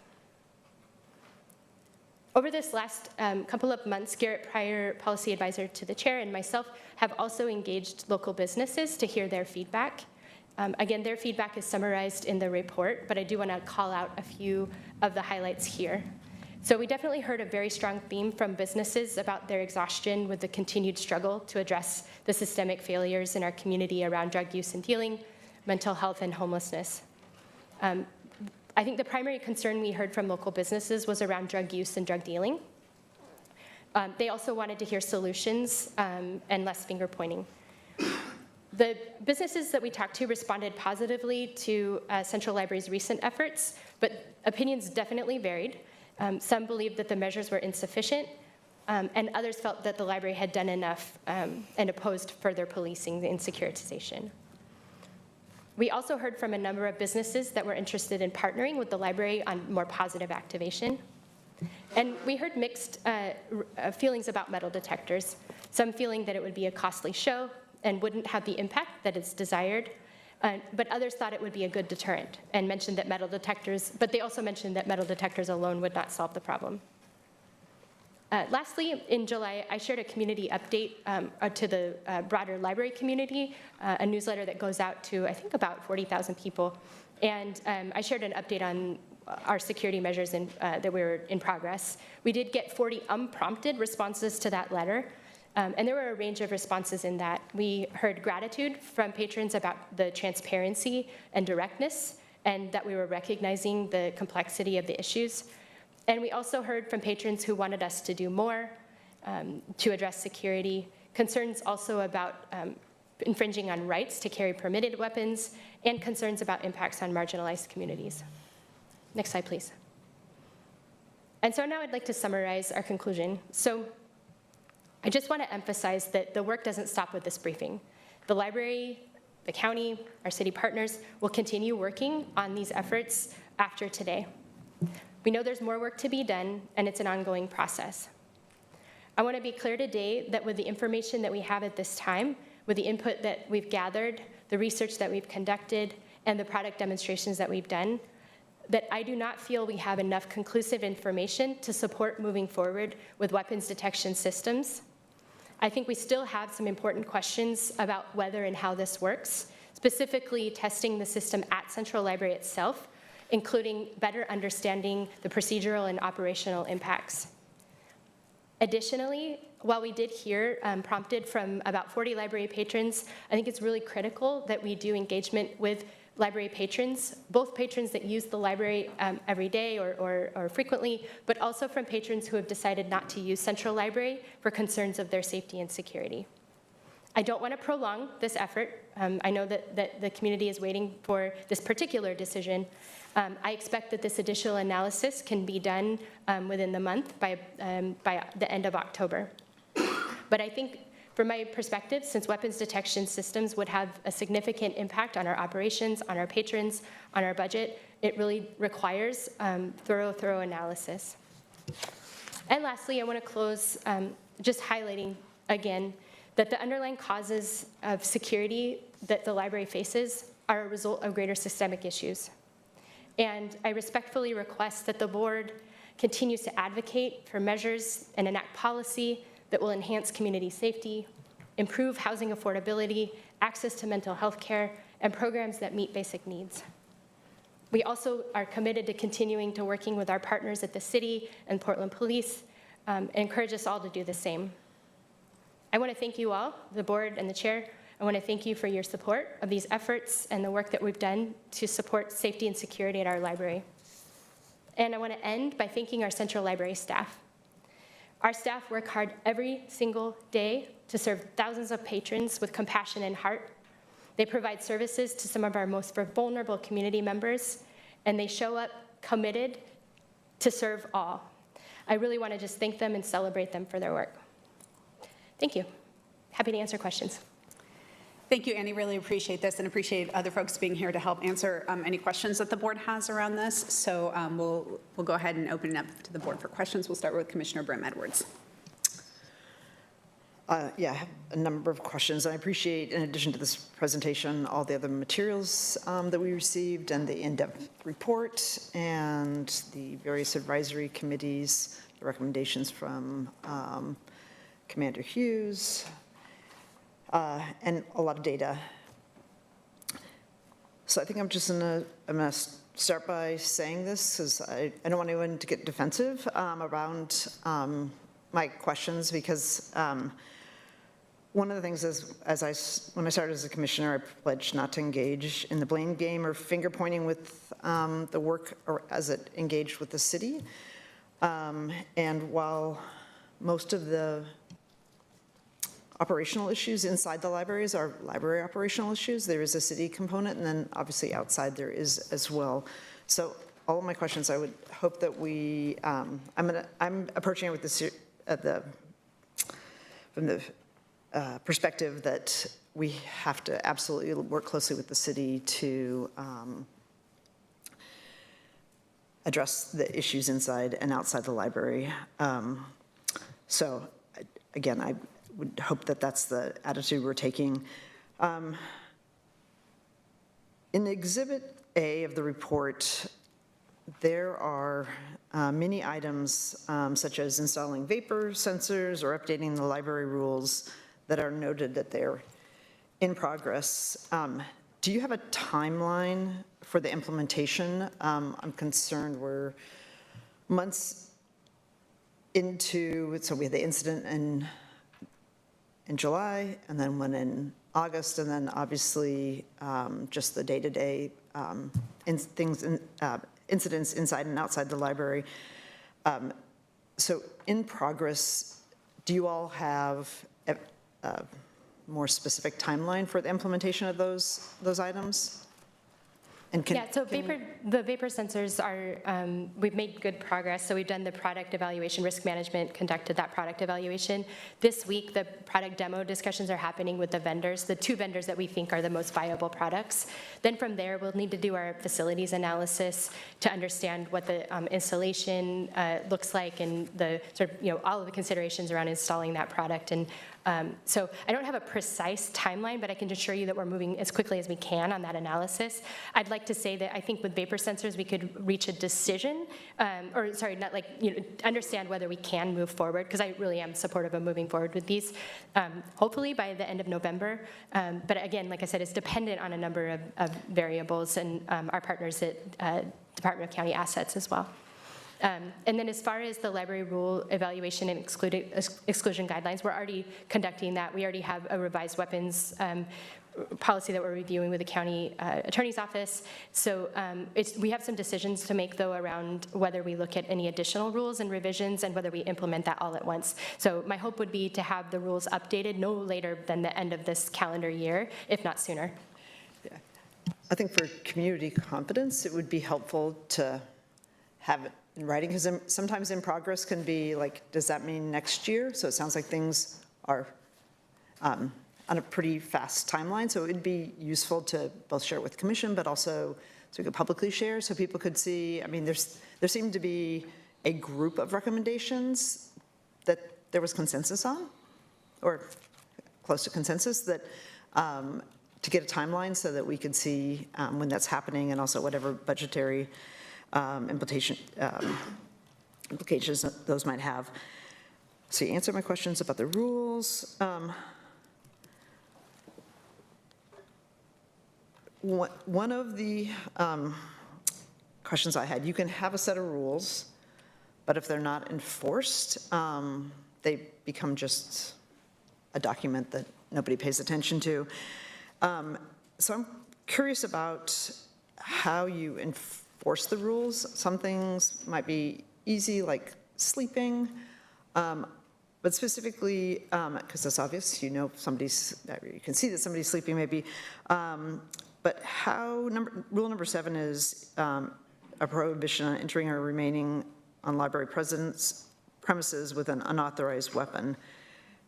Over this last couple of months, Garrett Pryor, policy advisor to the chair, and myself have also engaged local businesses to hear their feedback. Again, their feedback is summarized in the report, but I do want to call out a few of the highlights here. So we definitely heard a very strong theme from businesses about their exhaustion with the continued struggle to address the systemic failures in our community around drug use and dealing, mental health, and homelessness. I think the primary concern we heard from local businesses was around drug use and drug dealing. They also wanted to hear solutions and less finger pointing. The businesses that we talked to responded positively to Central Library's recent efforts, but opinions definitely varied. Some believed that the measures were insufficient, and others felt that the library had done enough and opposed further policing and securitization. We also heard from a number of businesses that were interested in partnering with the library on more positive activation. And we heard mixed feelings about metal detectors, some feeling that it would be a costly show and wouldn't have the impact that is desired, but others thought it would be a good deterrent and mentioned that metal detectors, but they also mentioned that metal detectors alone would not solve the problem. Lastly, in July, I shared a community update to the broader library community, a newsletter that goes out to, I think, about 40,000 people. And I shared an update on our security measures that were in progress. We did get 40 unprompted responses to that letter. And there were a range of responses in that. We heard gratitude from patrons about the transparency and directness, and that we were recognizing the complexity of the issues. And we also heard from patrons who wanted us to do more to address security, concerns also about infringing on rights to carry permitted weapons, and concerns about impacts on marginalized communities. Next slide, please. And so now I'd like to summarize our conclusion. So I just want to emphasize that the work doesn't stop with this briefing. The library, the county, our city partners will continue working on these efforts after today. We know there's more work to be done, and it's an ongoing process. I want to be clear today that with the information that we have at this time, with the input that we've gathered, the research that we've conducted, and the product demonstrations that we've done, that I do not feel we have enough conclusive information to support moving forward with weapons detection systems. I think we still have some important questions about whether and how this works, specifically testing the system at Central Library itself, including better understanding the procedural and operational impacts. Additionally, while we did hear prompted from about 40 library patrons, I think it's really critical that we do engagement with library patrons, both patrons that use the library every day or frequently, but also from patrons who have decided not to use Central Library for concerns of their safety and security. I don't want to prolong this effort. I know that the community is waiting for this particular decision. I expect that this additional analysis can be done within the month by the end of October. But I think from my perspective, since weapons detection systems would have a significant impact on our operations, on our patrons, on our budget, it really requires thorough analysis. And lastly, I want to close just highlighting again that the underlying causes of security that the library faces are a result of greater systemic issues. And I respectfully request that the board continues to advocate for measures and enact policy that will enhance community safety, improve housing affordability, access to mental health care, and programs that meet basic needs. We also are committed to continuing to working with our partners at the city and Portland Police, and encourage us all to do the same. I want to thank you all, the board and the chair. I want to thank you for your support of these efforts and the work that we've done to support safety and security at our library. And I want to end by thanking our Central Library staff. Our staff work hard every single day to serve thousands of patrons with compassion and heart. They provide services to some of our most vulnerable community members, and they show up committed to serve all. I really want to just thank them and celebrate them for their work. Thank you. Happy to answer questions. Thank you, Annie. Really appreciate this and appreciate other folks being here to help answer any questions that the board has around this. So we'll go ahead and open it up to the board for questions. We'll start with Commissioner Brim Edwards. Yeah, I have a number of questions. I appreciate, in addition to this presentation, all the other materials that we received and the in-depth report and the various advisory committees, the recommendations from Commander Hughes, and a lot of data. So I think I'm just gonna start by saying this, because I don't want anyone to get defensive around my questions, because one of the things is, when I started as a commissioner, I pledged not to engage in the blame game or finger pointing with the work or as it engaged with the city. And while most of the operational issues inside the libraries are library operational issues, there is a city component, and then obviously outside there is as well. So all of my questions, I would hope that we, I'm approaching it with this from the perspective that we have to absolutely work closely with the city to address the issues inside and outside the library. So again, I would hope that that's the attitude we're taking. In Exhibit A of the report, there are many items such as installing vapor sensors or updating the library rules that are noted that they're in progress. Do you have a timeline for the implementation? I'm concerned we're months into, so we had the incident in in July, and then one in August, and then obviously just the day-to-day incidents inside and outside the library. So in progress, do you all have a more specific timeline for the implementation of those items? And Yeah, so the vapor sensors are, we've made good progress. So we've done the product evaluation, risk management conducted that product evaluation. This week, the product demo discussions are happening with the vendors, the 2 vendors that we think are the most viable products. Then from there, we'll need to do our facilities analysis to understand what the installation looks like and the sort of, all of the considerations around installing that product. And so I don't have a precise timeline, but I can assure you that we're moving as quickly as we can on that analysis. I'd like to say that I think with vapor sensors, we could reach a decision, understand whether we can move forward, because I really am supportive of moving forward with these, hopefully by the end of November. But again, like I said, it's dependent on a number of variables and our partners at Department of County Assets as well. And then as far as the library rule evaluation and exclusion guidelines, we're already conducting that. We already have a revised weapons policy that we're reviewing with the county attorney's office. So we have some decisions to make, though, around whether we look at any additional rules and revisions and whether we implement that all at once. So my hope would be to have the rules updated no later than the end of this calendar year, if not sooner. Yeah. I think for community confidence, it would be helpful to have it in writing, because sometimes in progress can be like, does that mean next year? So it sounds like things are on a pretty fast timeline. So it would be useful to both share it with the commission, but also so we could publicly share so people could see. I mean, there seemed to be a group of recommendations that there was consensus on, or close to consensus, that to get a timeline so that we could see when that's happening, and also whatever budgetary implications those might have. So you answered my questions about the rules. One of the questions I had, you can have a set of rules, but if they're not enforced, they become just a document that nobody pays attention to. So I'm curious about how you enforce the rules. Some things might be easy, like sleeping, but specifically, because that's obvious, you can see that somebody's sleeping maybe, but rule number 7 is a prohibition on entering or remaining on library premises with an unauthorized weapon.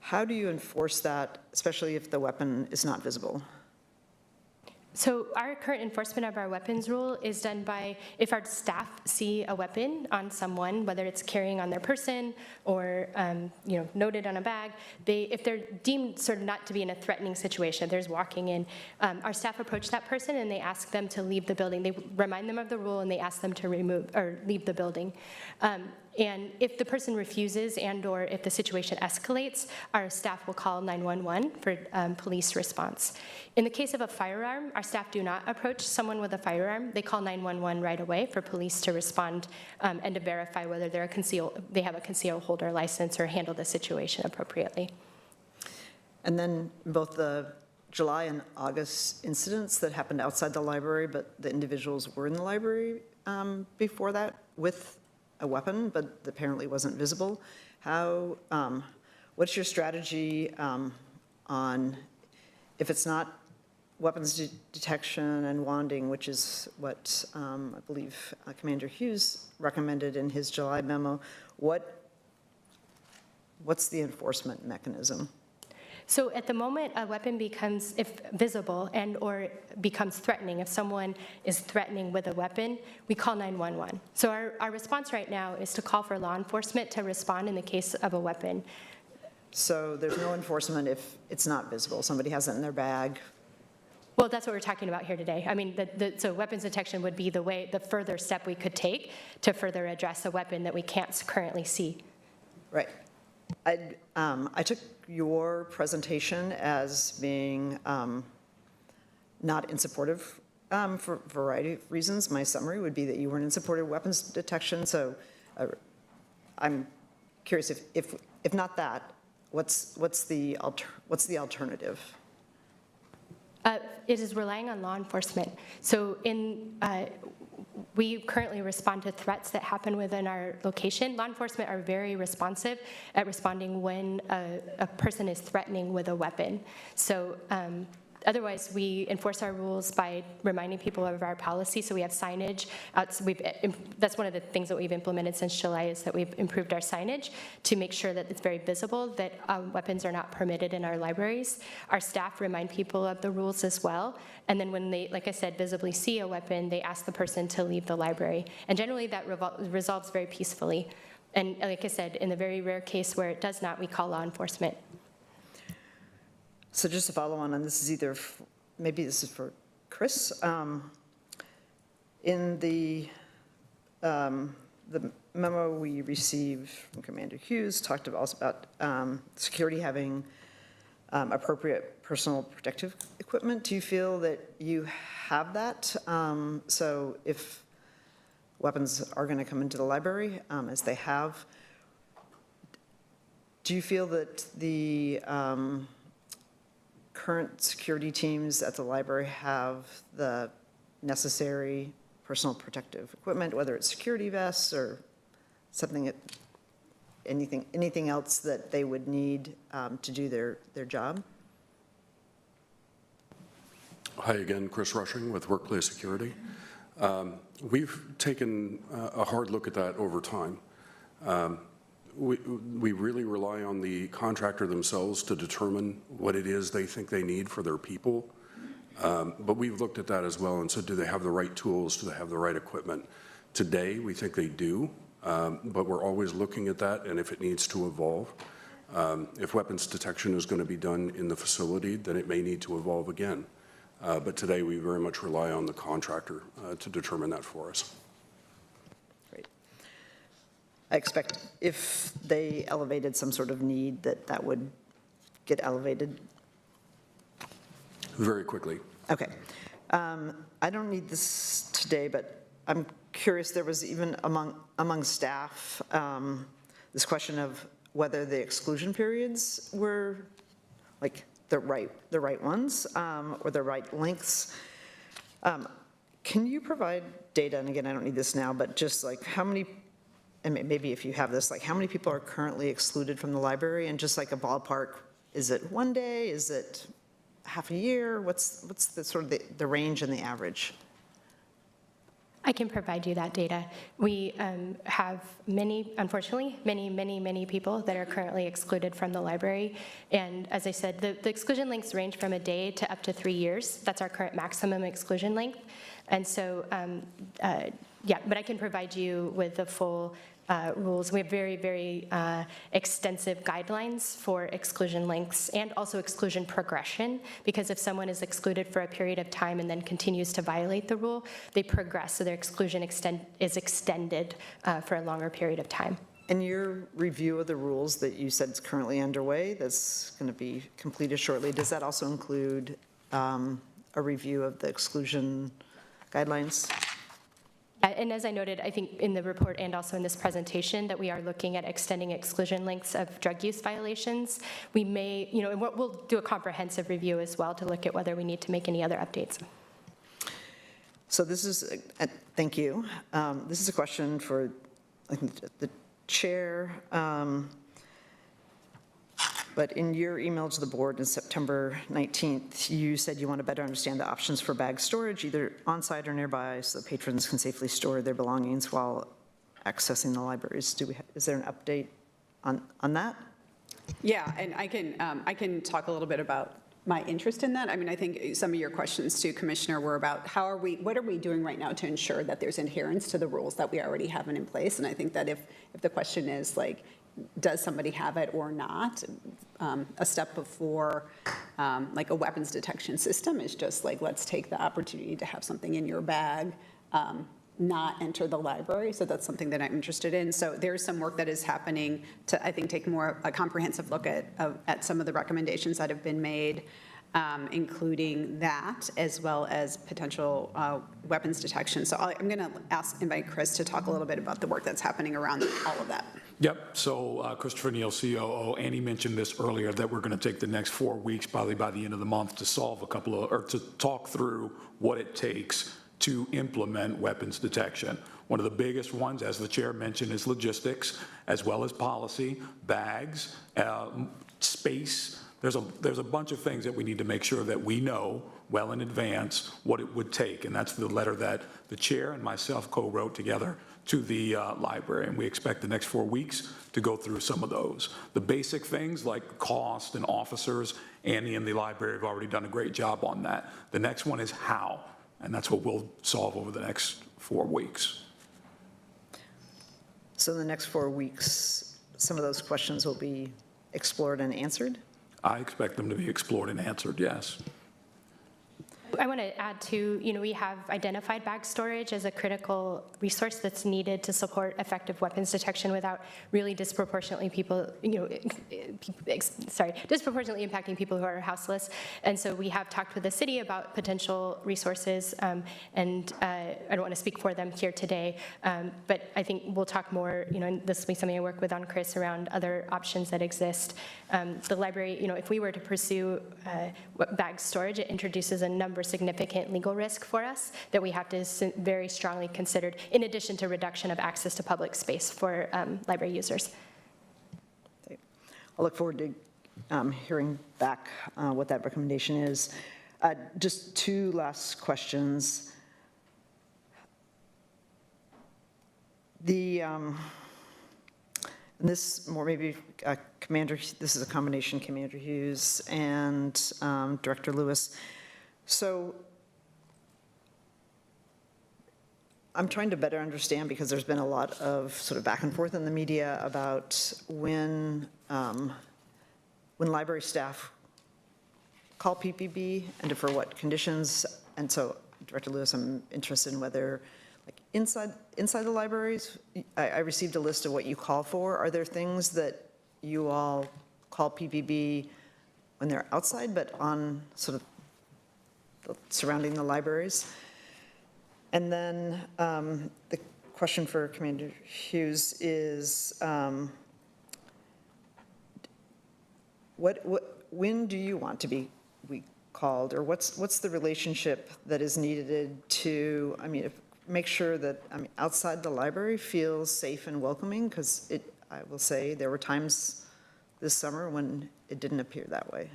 How do you enforce that, especially if the weapon is not visible? So our current enforcement of our weapons rule is done by, if our staff see a weapon on someone, whether it's carrying on their person or noted on a bag, if they're deemed sort of not to be in a threatening situation, if there's walking in, our staff approach that person and they ask them to leave the building. They remind them of the rule and they ask them to leave the building. And if the person refuses and/or if the situation escalates, our staff will call 911 for police response. In the case of a firearm, our staff do not approach someone with a firearm. They call 911 right away for police to respond and to verify whether they have a concealed holder license or handle the situation appropriately. And then both the July and August incidents that happened outside the library, but the individuals were in the library before that with a weapon, but apparently wasn't visible. What's your strategy on, if it's not weapons detection and wanding, which is what I believe Commander Hughes recommended in his July memo, what's the enforcement mechanism? So at the moment, a weapon becomes, if visible and or becomes threatening, if someone is threatening with a weapon, we call 911. So our response right now is to call for law enforcement to respond in the case of a weapon. So there's no enforcement if it's not visible, somebody has it in their bag? Well, that's what we're talking about here today. I mean, so weapons detection would be the further step we could take to further address a weapon that we can't currently see. Right. I took your presentation as being not in support of, for a variety of reasons. My summary would be that you weren't in support of weapons detection. So I'm curious if not that, what's the alternative? It is relying on law enforcement. So we currently respond to threats that happen within our location. Law enforcement are very responsive at responding when a person is threatening with a weapon. So otherwise, we enforce our rules by reminding people of our policy. So we have signage. That's one of the things that we've implemented since July, is that we've improved our signage to make sure that it's very visible that weapons are not permitted in our libraries. Our staff remind people of the rules as well. And then when they, like I said, visibly see a weapon, they ask the person to leave the library. And generally that resolves very peacefully. And like I said, in the very rare case where it does not, we call law enforcement. So just to follow on, and this is either, maybe this is for Chris. In the memo we received from Commander Hughes talked also about security having appropriate personal protective equipment. Do you feel that you have that? So if weapons are going to come into the library, as they have, do you feel that the current security teams at the library have the necessary personal protective equipment, whether it's security vests or something, anything else that they would need to do their job? Hi again, Chris Rushing with Workplace Security. We've taken a hard look at that over time. We really rely on the contractor themselves to determine what it is they think they need for their people. But we've looked at that as well and said, do they have the right tools? Do they have the right equipment? Today, we think they do, but we're always looking at that and if it needs to evolve. If weapons detection is going to be done in the facility, then it may need to evolve again. But today, we very much rely on the contractor to determine that for us. I expect if they elevated some sort of need, that would get elevated. Very quickly. Okay. I don't need this today, but I'm curious, there was even among staff this question of whether the exclusion periods were like the right ones or the right lengths. Can you provide data, and again, I don't need this now, but just like how many, and maybe if you have this, like how many people are currently excluded from the library, and just like a ballpark, is it one day, is it half a year? What's the sort of the range and the average? I can provide you that data. We have unfortunately, many people that are currently excluded from the library. And as I said, the exclusion lengths range from a day to up to 3 years. That's our current maximum exclusion length. And so, yeah, but I can provide you with the full rules. We have very extensive guidelines for exclusion lengths and also exclusion progression, because if someone is excluded for a period of time and then continues to violate the rule, they progress, so their exclusion is extended for a longer period of time. And your review of the rules that you said is currently underway, that's going to be completed shortly, does that also include a review of the exclusion guidelines? And as I noted, I think in the report and also in this presentation, that we are looking at extending exclusion lengths of drug use violations. We may, and we'll do a comprehensive review as well to look at whether we need to make any other updates. So this is, thank you. This is a question for the chair. But in your email to the board on September 19th, you said you want to better understand the options for bag storage, either on-site or nearby, so patrons can safely store their belongings while accessing the libraries. Is there an update on that? Yeah, and I can talk a little bit about my interest in that. I mean, I think some of your questions too, Commissioner, were about what are we doing right now to ensure that there's adherence to the rules that we already have in place? And I think that if the question is like, does somebody have it or not? A step before like a weapons detection system is just like, let's take the opportunity to have something in your bag, not enter the library. So that's something that I'm interested in. So there's some work that is happening to, I think, take a comprehensive look at some of the recommendations that have been made, including that, as well as potential weapons detection. So I'm going to invite Chris to talk a little bit about the work that's happening around all of that. Yep, so Christopher Neal, COO, Annie mentioned this earlier, that we're going to take the next 4 weeks, probably by the end of the month, to solve a couple of, or to talk through what it takes to implement weapons detection. One of the biggest ones, as the chair mentioned, is logistics, as well as policy, bags, space. There's a bunch of things that we need to make sure that we know well in advance what it would take, and that's the letter that the chair and myself co-wrote together to the library, and we expect the next 4 weeks to go through some of those. The basic things like cost and officers, Annie and the library have already done a great job on that. The next one is how, and that's what we'll solve over the next 4 weeks. So in the next 4 weeks, some of those questions will be explored and answered? I expect them to be explored and answered, yes. I want to add to, we have identified bag storage as a critical resource that's needed to support effective weapons detection without really disproportionately disproportionately impacting people who are houseless. And so we have talked with the city about potential resources, and I don't want to speak for them here today, but I think we'll talk more, and this will be something I work with on Chris around other options that exist. The library, if we were to pursue bag storage, it introduces a number of significant legal risk for us that we have to very strongly consider, in addition to reduction of access to public space for library users. I'll look forward to hearing back what that recommendation is. Just 2 last questions. This more maybe Commander, this is a combination, Commander Hughes and Director Lewis. So I'm trying to better understand, because there's been a lot of sort of back and forth in the media about when library staff call PPB and for what conditions. And so, Director Lewis, I'm interested in whether, like inside the libraries, I received a list of what you call for. Are there things that you all call PPB when they're outside, but on sort of surrounding the libraries? And then the question for Commander Hughes is, when do you want to be called, or what's the relationship that is needed to, make sure that outside the library feels safe and welcoming? Because I will say there were times this summer when it didn't appear that way.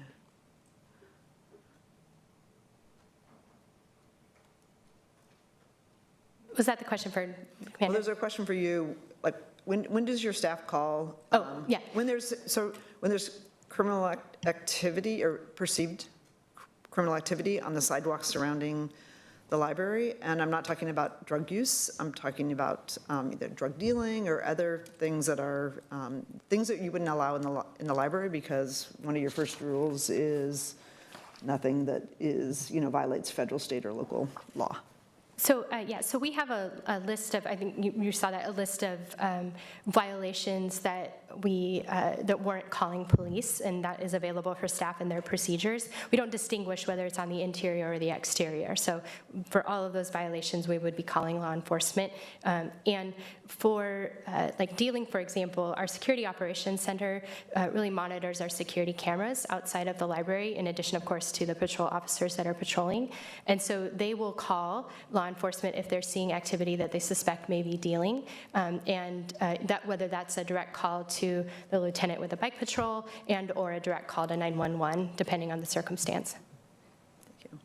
Was that the question for Commander? Well, there's a question for you. Like, when does your staff call? Yeah. When there's criminal activity or perceived criminal activity on the sidewalks surrounding the library, and I'm not talking about drug use. I'm talking about either drug dealing or other things that are things that you wouldn't allow in the library, because one of your first rules is nothing that is violates federal, state, or local law. So, so we have a list of, I think you saw that, a list of violations that that warrant calling police, and that is available for staff and their procedures. We don't distinguish whether it's on the interior or the exterior. So for all of those violations, we would be calling law enforcement. And for like dealing, for example, our Security Operations Center really monitors our security cameras outside of the library, in addition, of course, to the patrol officers that are patrolling. And so they will call law enforcement if they're seeing activity that they suspect may be dealing, and that whether that's a direct call to the lieutenant with a bike patrol and or a direct call to 911, depending on the circumstance. Thank you.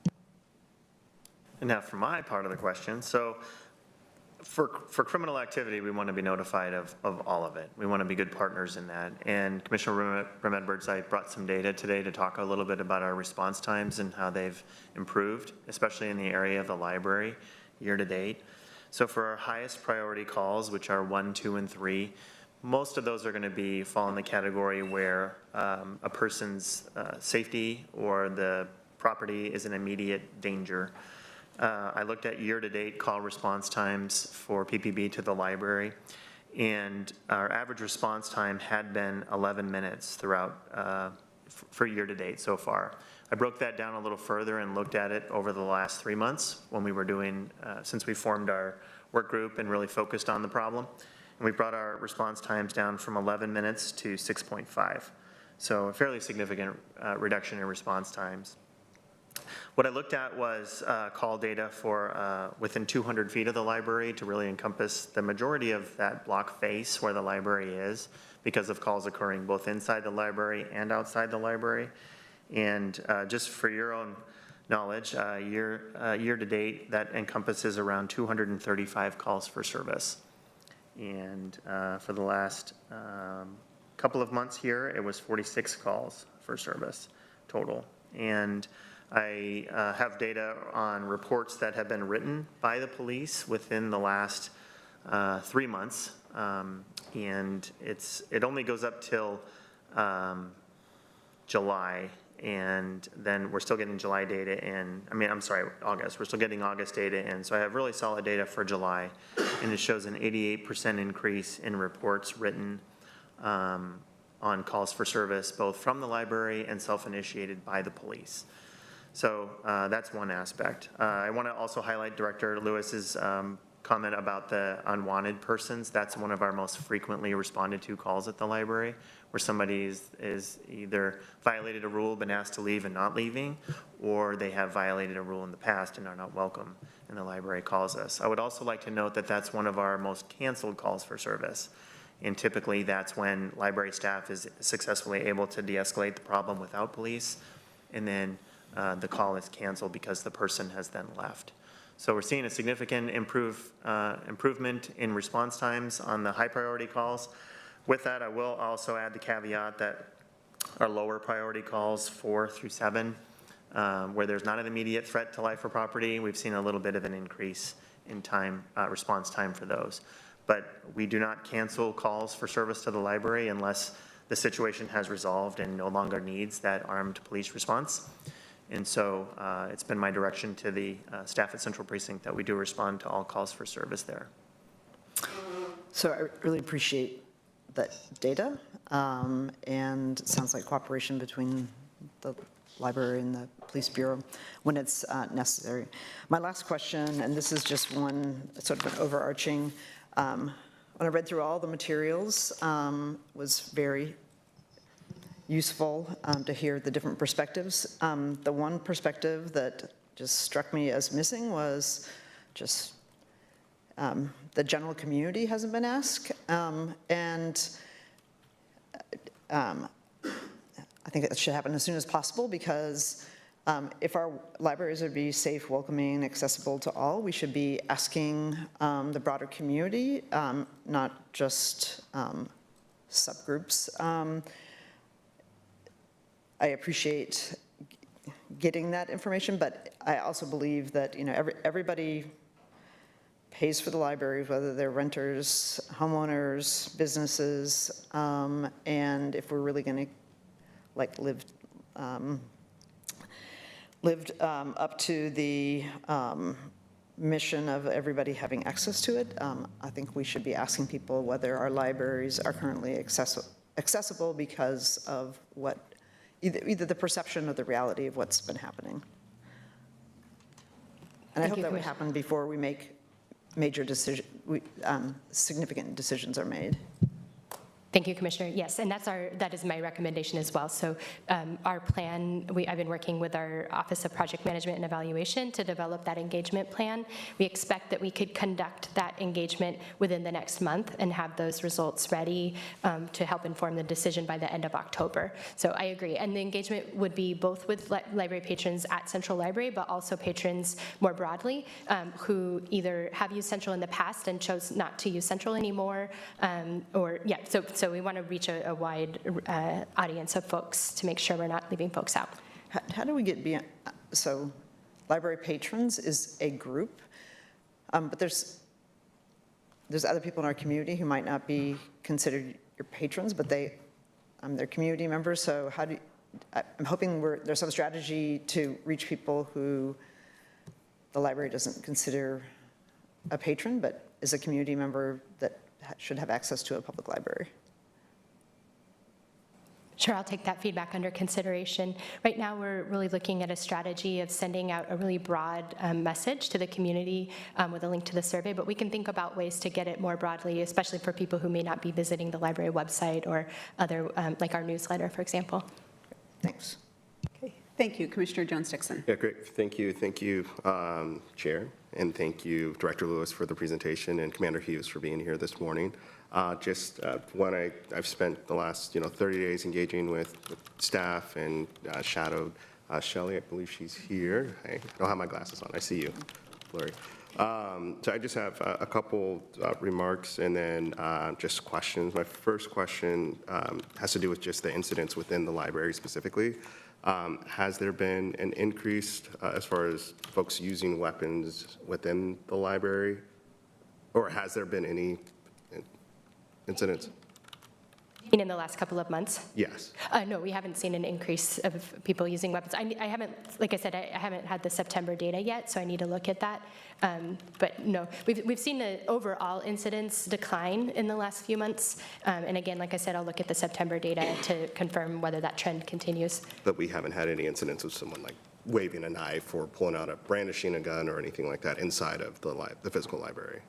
And now for my part of the question. So for criminal activity, we want to be notified of all of it. We want to be good partners in that. And Commissioner Burnett Birdseye brought some data today to talk a little bit about our response times and how they've improved, especially in the area of the library year to date. So for our highest priority calls, which are 1, 2, and 3, most of those are going to fall in the category where a person's safety or the property is in immediate danger. I looked at year-to-date call response times for PPB to the library, and our average response time had been 11 minutes throughout for year-to-date so far. I broke that down a little further and looked at it over the last 3 months when we were doing, since we formed our work group and really focused on the problem. And we brought our response times down from 11 minutes to 6.5. So a fairly significant reduction in response times. What I looked at was call data for within 200 feet of the library to really encompass the majority of that block face where the library is, because of calls occurring both inside the library and outside the library. And just for your own knowledge, year to date, that encompasses around 235 calls for service. And for the last couple of months here, it was 46 calls for service total. And I have data on reports that have been written by the police within the last 3 months. And it only goes up till July, and then we're still getting July data in, August. We're still getting August data in. So I have really solid data for July, and it shows an 88% increase in reports written on calls for service, both from the library and self-initiated by the police. So that's one aspect. I want to also highlight Director Lewis's comment about the unwanted persons. That's one of our most frequently responded to calls at the library, where somebody is either violated a rule, been asked to leave and not leaving, or they have violated a rule in the past and are not welcome, and the library calls us. I would also like to note that that's one of our most canceled calls for service. And typically that's when library staff is successfully able to de-escalate the problem without police, and then the call is canceled because the person has then left. So we're seeing a significant improvement in response times on the high priority calls. With that, I will also add the caveat that our lower priority calls 4 through 7, where there's not an immediate threat to life or property, we've seen a little bit of an increase in time, response time for those. But we do not cancel calls for service to the library unless the situation has resolved and no longer needs that armed police response. And so it's been my direction to the staff at Central Precinct that we do respond to all calls for service there. So I really appreciate that data, and it sounds like cooperation between the library and the police bureau when it's necessary. My last question, and this is just one sort of an overarching, when I read through all the materials, was very useful to hear the different perspectives. The one perspective that just struck me as missing was just the general community hasn't been asked. And I think it should happen as soon as possible, because if our libraries are to be safe, welcoming, accessible to all, we should be asking the broader community, not just subgroups. I appreciate getting that information, but I also believe that, you know, everybody pays for the library, whether they're renters, homeowners, businesses, and if we're really going to like lived up to the mission of everybody having access to it, I think we should be asking people whether our libraries are currently accessible because of what either the perception or the reality of what's been happening. And I hope that would happen before we make major significant decisions are made. Thank you, Commissioner. Yes, and that is my recommendation as well. So our plan, I've been working with our Office of Project Management and Evaluation to develop that engagement plan. We expect that we could conduct that engagement within the next month and have those results ready to help inform the decision by the end of October. So I agree. And the engagement would be both with library patrons at Central Library, but also patrons more broadly who either have used Central in the past and chose not to use Central anymore, so we want to reach a wide audience of folks to make sure we're not leaving folks out. How do we get beyond, so library patrons is a group, but there's other people in our community who might not be considered your patrons, but they're community members, so how do you, I'm hoping there's some strategy to reach people who the library doesn't consider a patron, but is a community member that should have access to a public library. Sure, I'll take that feedback under consideration. Right now, we're really looking at a strategy of sending out a really broad message to the community with a link to the survey, but we can think about ways to get it more broadly, especially for people who may not be visiting the library website or other, like our newsletter, for example. Thanks. Okay, thank you, Commissioner Jones-Dickson. Yeah, great. Thank you, Chair, and thank you, Director Lewis, for the presentation, and Commander Hughes for being here this morning. I've spent the last 30 days engaging with staff and shadowed Shelley. I believe she's here. I don't have my glasses on. I see you, Lori. So I just have a couple remarks and then just questions. My first question has to do with just the incidents within the library specifically. Has there been an increase as far as folks using weapons within the library? Or has there been any incidents? In the last couple of months? Yes. No, we haven't seen an increase of people using weapons. I haven't, like I said, I haven't had the September data yet, so I need to look at that. But no, we've seen the overall incidence decline in the last few months. And again, like I said, I'll look at the September data to confirm whether that trend continues. But we haven't had any incidents of someone like waving a knife or pulling out brandishing a gun or anything like that inside of the physical library?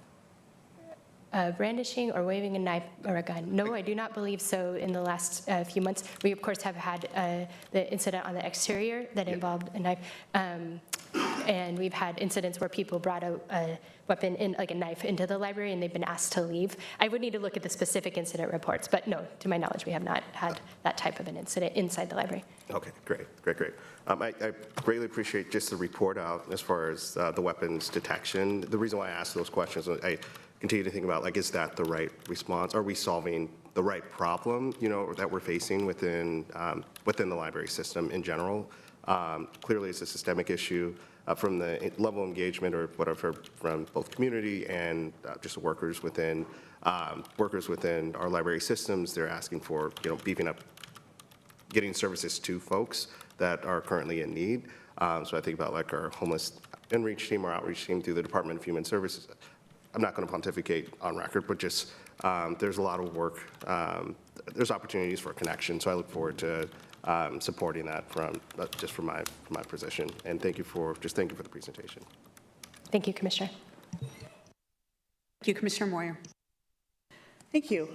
Brandishing or waving a knife or a gun. No, I do not believe so in the last few months. We, of course, have had the incident on the exterior that involved a knife. And we've had incidents where people brought a weapon, like a knife, into the library and they've been asked to leave. I would need to look at the specific incident reports, but no, to my knowledge, we have not had that type of an incident inside the library. Okay, great. I greatly appreciate just the report out as far as the weapons detection. The reason why I asked those questions, I continue to think about, like, is that the right response? Are we solving the right problem, that we're facing within the library system in general? Clearly, it's a systemic issue from the level of engagement or what I've heard from both community and just workers within our library systems. They're asking for, beefing up, getting services to folks that are currently in need. So I think about like our homeless in-reach team or outreach team through the Department of Human Services. I'm not going to pontificate on record, but just there's a lot of work. There's opportunities for connection. So I look forward to supporting that from my position. And thank you for the presentation. Thank you, Commissioner. Thank you, Commissioner Moyer. Thank you.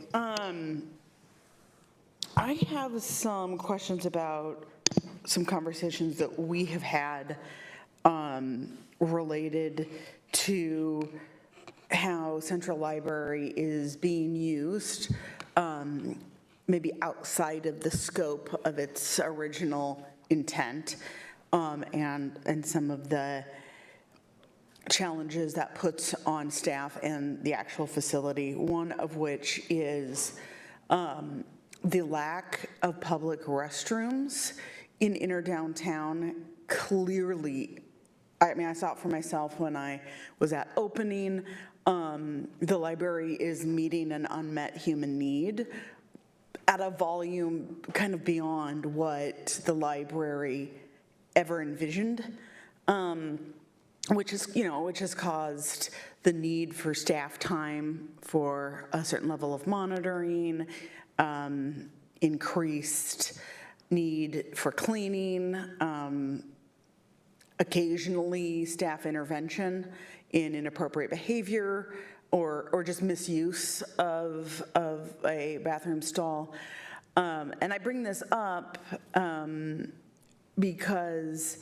I have some questions about some conversations that we have had related to how Central Library is being used, maybe outside of the scope of its original intent, and some of the challenges that puts on staff and the actual facility, one of which is the lack of public restrooms in inner downtown. Clearly, I saw it for myself when I was at opening. The library is meeting an unmet human need at a volume kind of beyond what the library ever envisioned, which has caused the need for staff time for a certain level of monitoring, increased need for cleaning, occasionally staff intervention in inappropriate behavior or just misuse of a bathroom stall. And I bring this up because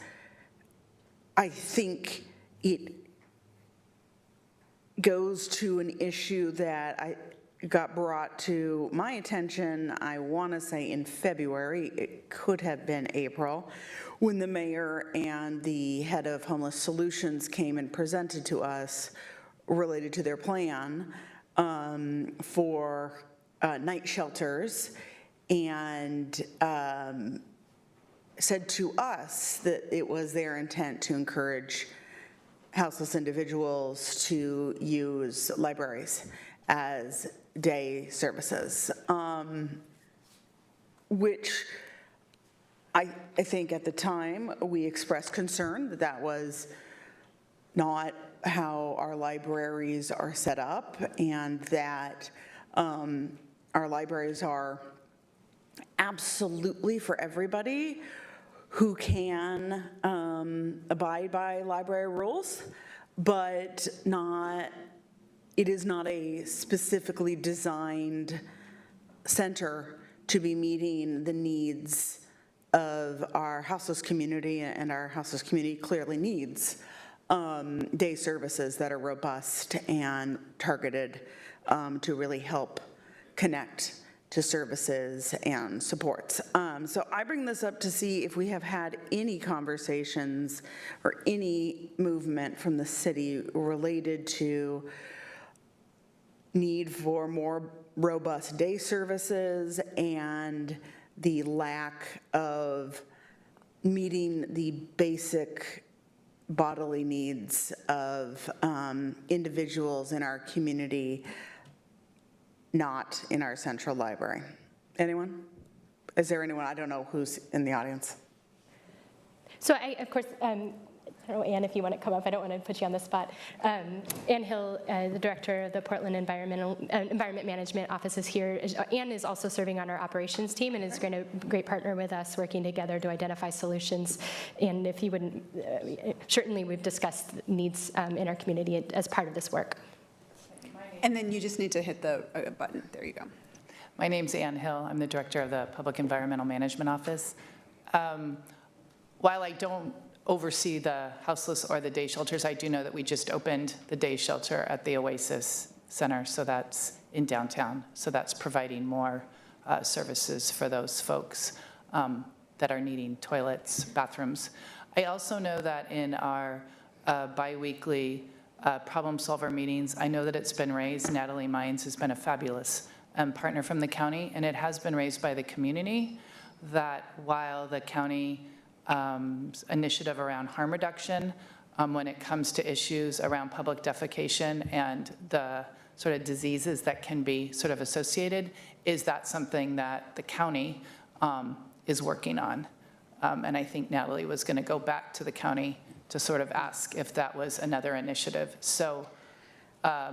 I think it goes to an issue that got brought to my attention, I want to say in February, it could have been April, when the mayor and the head of Homeless Solutions came and presented to us related to their plan for night shelters, and said to us that it was their intent to encourage houseless individuals to use libraries as day services, which I think at the time we expressed concern that that was not how our libraries are set up, and that our libraries are absolutely for everybody who can abide by library rules, but it is not a specifically designed center to be meeting the needs of our houseless community, and our houseless community clearly needs day services that are robust and targeted to really help connect to services and supports. So I bring this up to see if we have had any conversations or any movement from the city related to need for more robust day services and the lack of meeting the basic bodily needs of individuals in our community, not in our central library. Anyone? Is there anyone? I don't know who's in the audience. So of course, I don't know, Ann, if you want to come up, I don't want to put you on the spot. Ann Hill, the director of the Portland Environment Management Office, is here. Ann is also serving on our operations team and is going to great partner with us, working together to identify solutions. And if you wouldn't, certainly we've discussed needs in our community as part of this work. And then you just need to hit the button. There you go. My name's Ann Hill. I'm the director of the Public Environmental Management Office. While I don't oversee the houseless or the day shelters, I do know that we just opened the day shelter at the Oasis Center, so that's in downtown. So that's providing more services for those folks that are needing toilets, bathrooms. I also know that in our biweekly problem solver meetings, I know that it's been raised. Natalie Mines has been a fabulous partner from the county, and it has been raised by the community that while the county initiative around harm reduction, when it comes to issues around public defecation and the sort of diseases that can be sort of associated, is that something that the county is working on? And I think Natalie was going to go back to the county to sort of ask if that was another initiative. So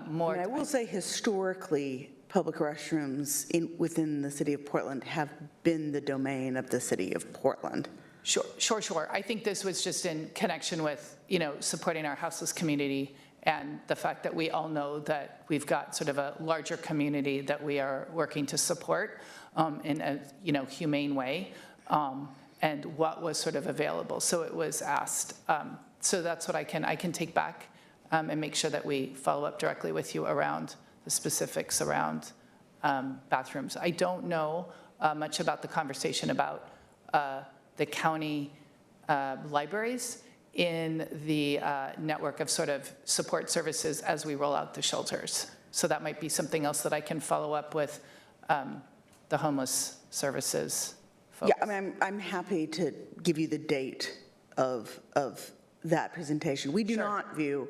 more. And I will say historically, public restrooms within the city of Portland have been the domain of the city of Portland. Sure. I think this was just in connection with, supporting our houseless community and the fact that we all know that we've got sort of a larger community that we are working to support in a, humane way, and what was sort of available. So it was asked. So that's what I can take back and make sure that we follow up directly with you around the specifics around bathrooms. I don't know much about the conversation about the county libraries in the network of sort of support services as we roll out the shelters. So that might be something else that I can follow up with the homeless services folks. Yeah, I mean, I'm happy to give you the date of that presentation. We do not view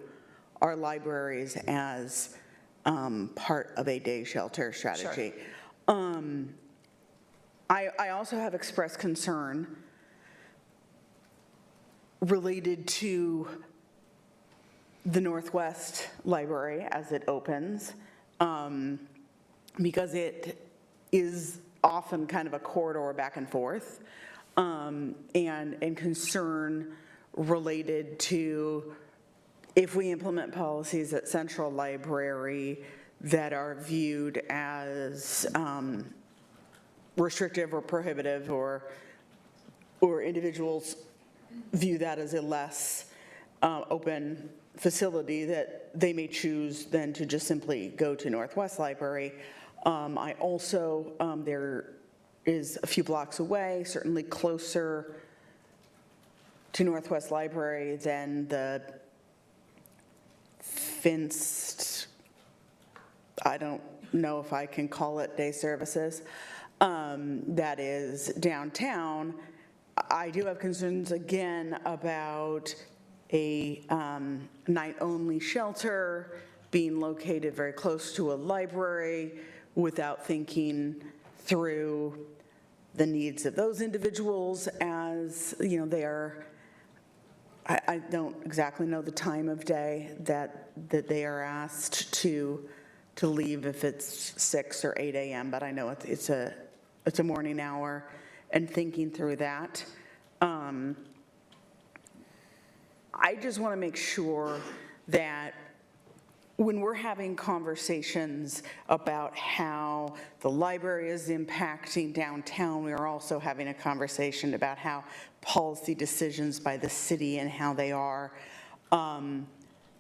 our libraries as part of a day shelter strategy. I also have expressed concern related to the Northwest Library as it opens, because it is often kind of a corridor back and forth, and concern related to if we implement policies at Central Library that are viewed as restrictive or prohibitive, or individuals view that as a less open facility, that they may choose then to just simply go to Northwest Library. I also, there is a few blocks away, certainly closer to Northwest Library than the fenced, I don't know if I can call it day services, that is downtown. I do have concerns again about a night-only shelter being located very close to a library without thinking through the needs of those individuals, as they are, I don't exactly know the time of day that they are asked to leave, if it's 6 or 8 a.m., but I know it's a it's a morning hour, and thinking through that. I just want to make sure that when we're having conversations about how the library is impacting downtown, we are also having a conversation about how policy decisions by the city and how they are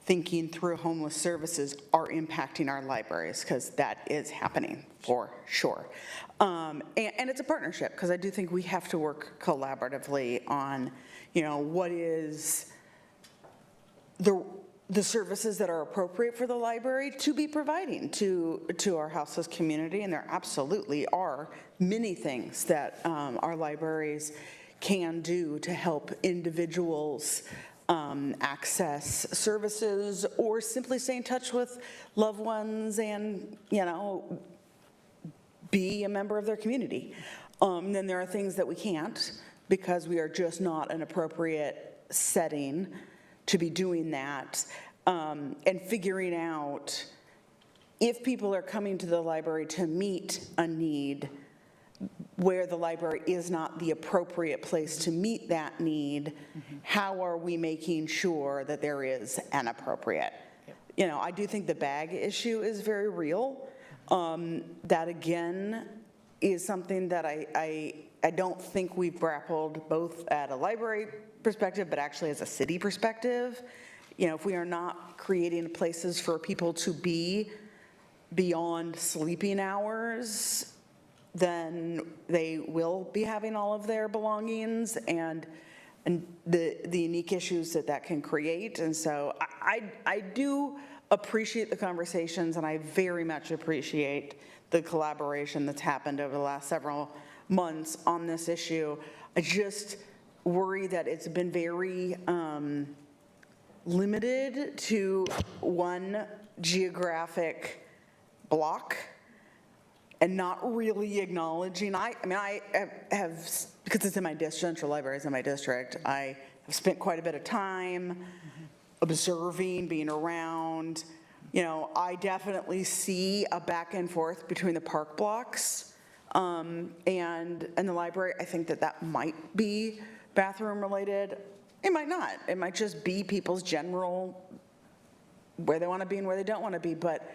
thinking through homeless services are impacting our libraries, because that is happening for sure. And it's a partnership, because I do think we have to work collaboratively on, what is the services that are appropriate for the library to be providing to our houseless community. And there absolutely are many things that our libraries can do to help individuals access services, or simply stay in touch with loved ones and, be a member of their community. Then there are things that we can't, because we are just not an appropriate setting to be doing that, and figuring out if people are coming to the library to meet a need where the library is not the appropriate place to meet that need, how are we making sure that there is an appropriate? I do think the bag issue is very real. That again is something that I don't think we've grappled both at a library perspective, but actually as a city perspective. If we are not creating places for people to be beyond sleeping hours, then they will be having all of their belongings and the unique issues that can create. And so I do appreciate the conversations, and I very much appreciate the collaboration that's happened over the last several months on this issue. I just worry that it's been very limited to one geographic block, and not really acknowledging. I have, because it's in my district, Central Library is in my district, I have spent quite a bit of time observing, being around. I definitely see a back and forth between the park blocks and the library. I think that might be bathroom related. It might not. It might just be people's general where they want to be and where they don't want to be. But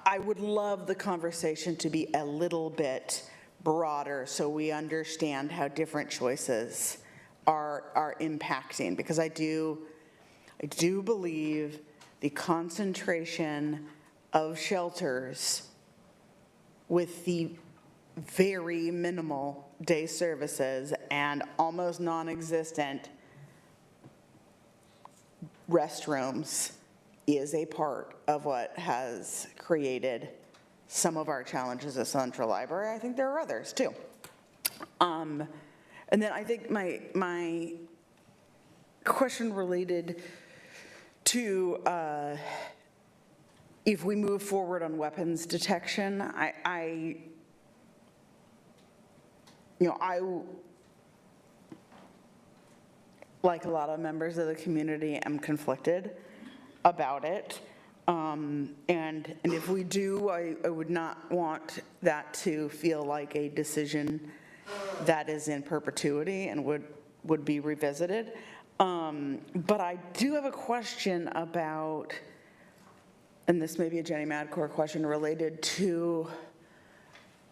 I would love the conversation to be a little bit broader, so we understand how different choices are impacting, because I do believe the concentration of shelters with the very minimal day services and almost non-existent restrooms is a part of what has created some of our challenges at Central Library. I think there are others too. And then I think my question related to if we move forward on weapons detection, I like a lot of members of the community am conflicted about it. And if we do, I would not want that to feel like a decision that is in perpetuity and would be revisited. But I do have a question about, and this may be a Jenny Madcore question related to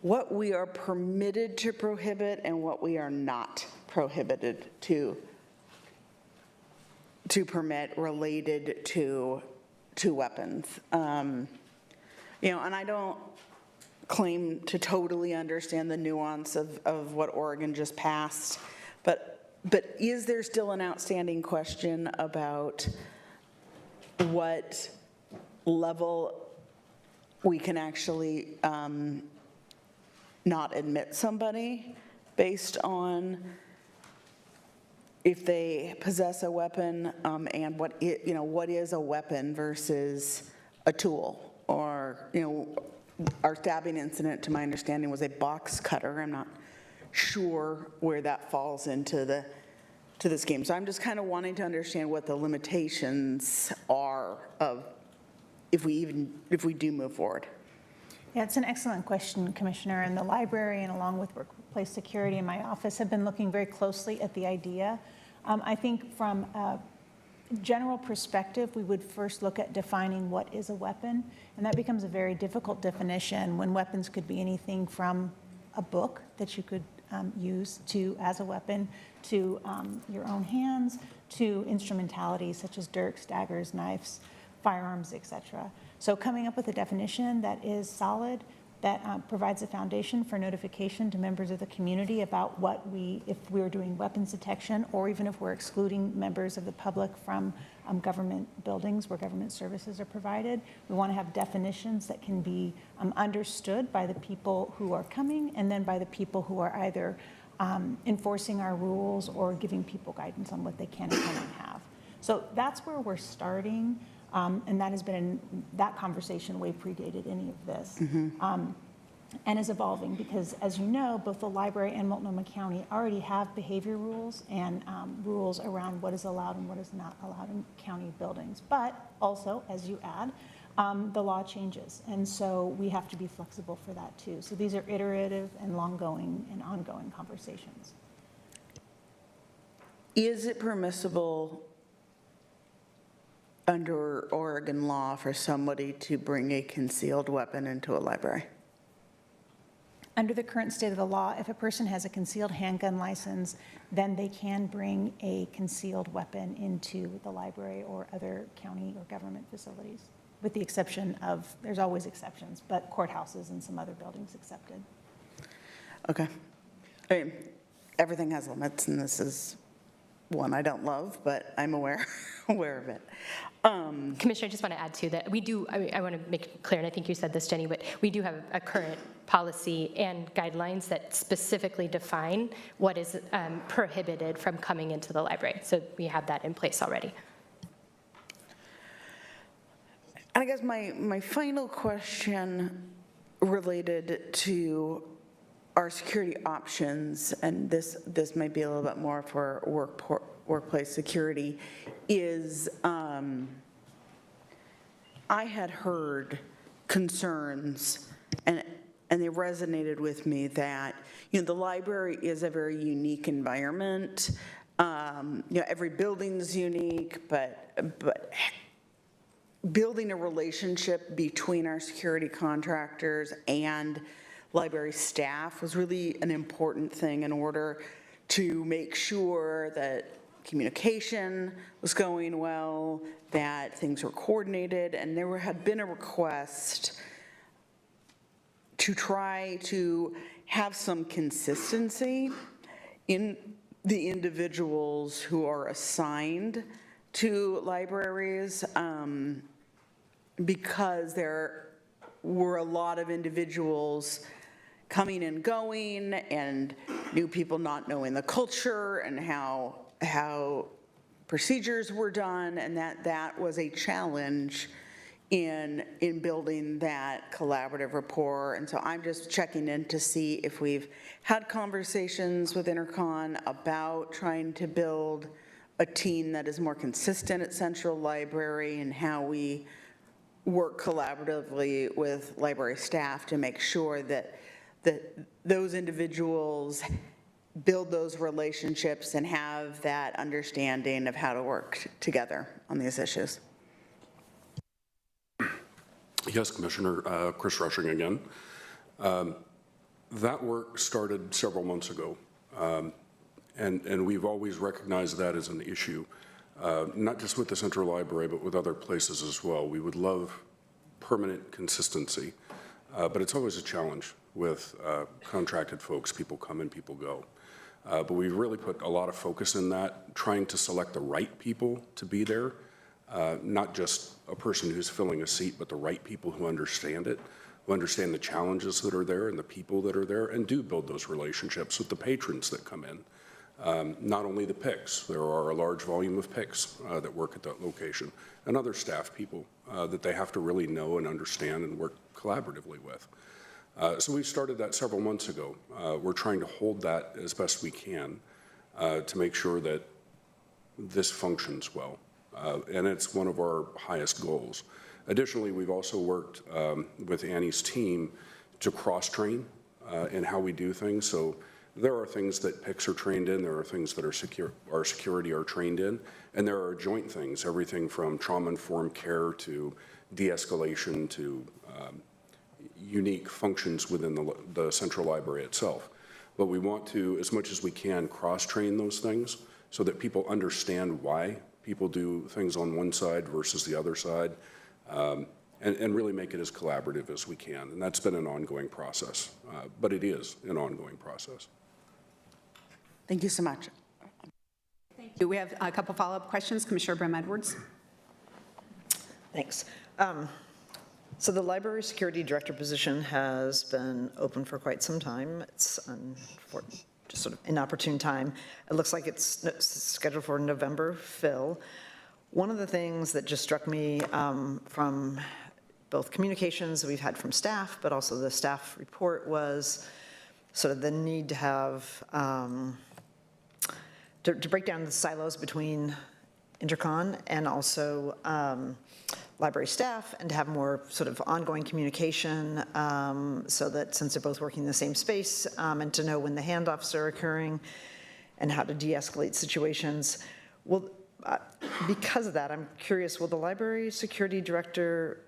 what we are permitted to prohibit and what we are not prohibited to permit related to weapons. And I don't claim to totally understand the nuance of what Oregon just passed, but is there still an outstanding question about what level we can actually not admit somebody based on if they possess a weapon, and what is a weapon versus a tool? Or, our stabbing incident, to my understanding, was a box cutter. I'm not sure where that falls into the scheme. So I'm just kind of wanting to understand what the limitations are of if we do move forward. Yeah, it's an excellent question, Commissioner. And the library, and along with workplace security in my office, have been looking very closely at the idea. I think from a general perspective, we would first look at defining what is a weapon. And that becomes a very difficult definition when weapons could be anything from a book that you could use as a weapon, to your own hands, to instrumentalities such as dirks, daggers, knives, firearms, etc. So coming up with a definition that is solid, that provides a foundation for notification to members of the community about if we're doing weapons detection, or even if we're excluding members of the public from government buildings where government services are provided. We want to have definitions that can be understood by the people who are coming, and then by the people who are either enforcing our rules or giving people guidance on what they can and cannot have. So that's where we're starting. And that has been, that conversation way predated any of this, and is evolving because, as you know, both the library and Multnomah County already have behavior rules and rules around what is allowed and what is not allowed in county buildings. But also, as you add, the law changes, and so we have to be flexible for that too. So these are iterative and ongoing conversations. Is it permissible under Oregon law for somebody to bring a concealed weapon into a library? Under the current state of the law, if a person has a concealed handgun license, then they can bring a concealed weapon into the library or other county or government facilities, with the exception of, there's always exceptions, but courthouses and some other buildings accepted. Okay. I mean, everything has limits, and this is one I don't love, but I'm aware of it. Commissioner, I just want to add to that. We do, I want to make it clear, and I think you said this, Jenny, but we do have a current policy and guidelines that specifically define what is prohibited from coming into the library. So we have that in place already. And I guess my final question related to our security options, and this might be a little bit more for workplace security, is I had heard concerns, and they resonated with me, that the library is a very unique environment. Every building's unique, but building a relationship between our security contractors and library staff was really an important thing in order to make sure that communication was going well, that things were coordinated, and there had been a request to try to have some consistency in the individuals who are assigned to libraries, because there were a lot of individuals coming and going, and new people not knowing the culture and how procedures were done, and that was a challenge in building that collaborative rapport. And so I'm just checking in to see if we've had conversations with Intercon about trying to build a team that is more consistent at Central Library, and how we work collaboratively with library staff to make sure that those individuals build those relationships and have that understanding of how to work together on these issues. Yes, Commissioner, Chris Rushing again. That work started several months ago, and we've always recognized that as an issue, not just with the Central Library, but with other places as well. We would love permanent consistency, but it's always a challenge with contracted folks. People come and people go. But we really put a lot of focus in that, trying to select the right people to be there, not just a person who's filling a seat, but the right people who understand it, who understand the challenges that are there and the people that are there, and do build those relationships with the patrons that come in. Not only the PICs, there are a large volume of PICs that work at that location, and other staff people that they have to really know and understand and work collaboratively with. So we started that several months ago. We're trying to hold that as best we can to make sure that this functions well. And it's one of our highest goals. Additionally, we've also worked with Annie's team to cross-train in how we do things. So there are things that PICs are trained in, there are things that our security are trained in, and there are joint things, everything from trauma-informed care to de-escalation to unique functions within the central library itself. But we want to, as much as we can, cross-train those things so that people understand why people do things on one side versus the other side, and really make it as collaborative as we can. And that's been an ongoing process, but it is an ongoing process. Thank you so much. Thank you. We have a couple follow-up questions. Commissioner Brim Edwards. Thanks. So the library security director position has been open for quite some time. It's just sort of inopportune time. It looks like it's scheduled for November fill. One of the things that just struck me from both communications we've had from staff, but also the staff report, was sort of the need to have, to break down the silos between Intercon and also library staff, and to have more sort of ongoing communication so that, since they're both working in the same space, and to know when the handoffs are occurring and how to de-escalate situations. Well, because of that, I'm curious, will the library security director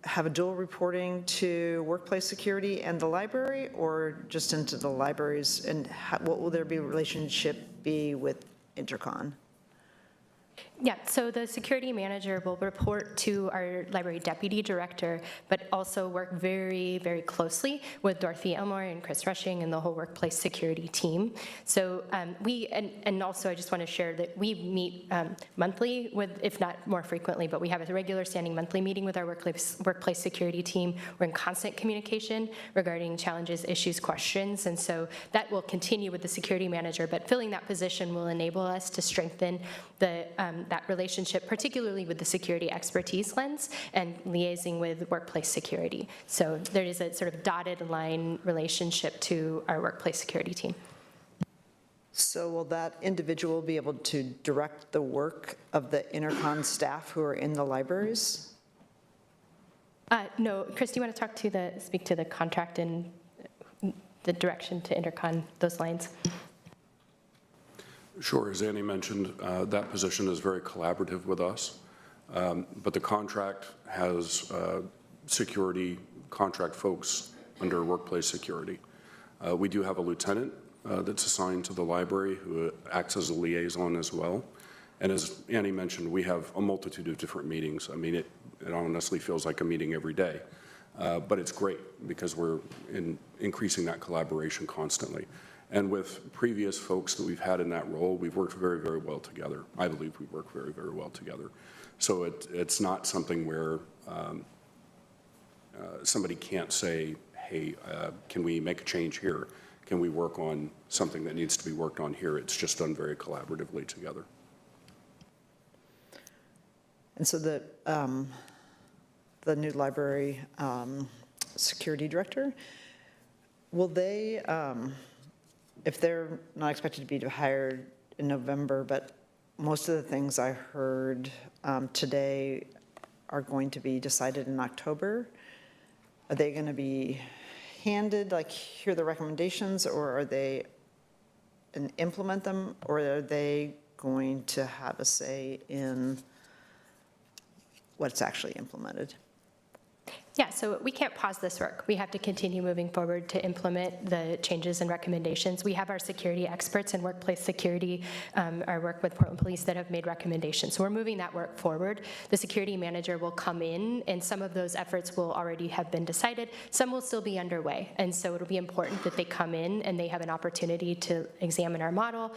have a dual reporting to workplace security and the library, or just into the libraries? And what will their relationship be with Intercon? Yeah, so the security manager will report to our library deputy director, but also work very, very closely with Dorothy Elmore and Chris Rushing and the whole workplace security team. So and also I just want to share that we meet monthly with, if not more frequently, but we have a regular standing monthly meeting with our workplace security team. We're in constant communication regarding challenges, issues, questions, and so that will continue with the security manager, but filling that position will enable us to strengthen the that relationship, particularly with the security expertise lens and liaising with workplace security. So there is a sort of dotted line relationship to our workplace security team. So will that individual be able to direct the work of the Intercon staff who are in the libraries? No, Chris, do you want to speak to the contract and the direction to Intercon, those lines? Sure, as Annie mentioned, that position is very collaborative with us, but the contract has security contract folks under workplace security. We do have a lieutenant that's assigned to the library who acts as a liaison as well. And as Annie mentioned, we have a multitude of different meetings. I mean, it honestly feels like a meeting every day, but it's great because we're increasing that collaboration constantly. And with previous folks that we've had in that role, we've worked very, very well together. I believe we work very, very well together. So it's not something where somebody can't say, hey, can we make a change here? Can we work on something that needs to be worked on here? It's just done very collaboratively together. And so the new library security director, will they, if they're not expected to be hired in November, but most of the things I heard today are going to be decided in October, are they going to be handed, like, here are the recommendations, or are they and implement them, or are they going to have a say in what's actually implemented? Yeah, so we can't pause this work. We have to continue moving forward to implement the changes and recommendations. We have our security experts in workplace security, our work with Portland Police, that have made recommendations. So we're moving that work forward. The security manager will come in, and some of those efforts will already have been decided. Some will still be underway. And so it'll be important that they come in and they have an opportunity to examine our model.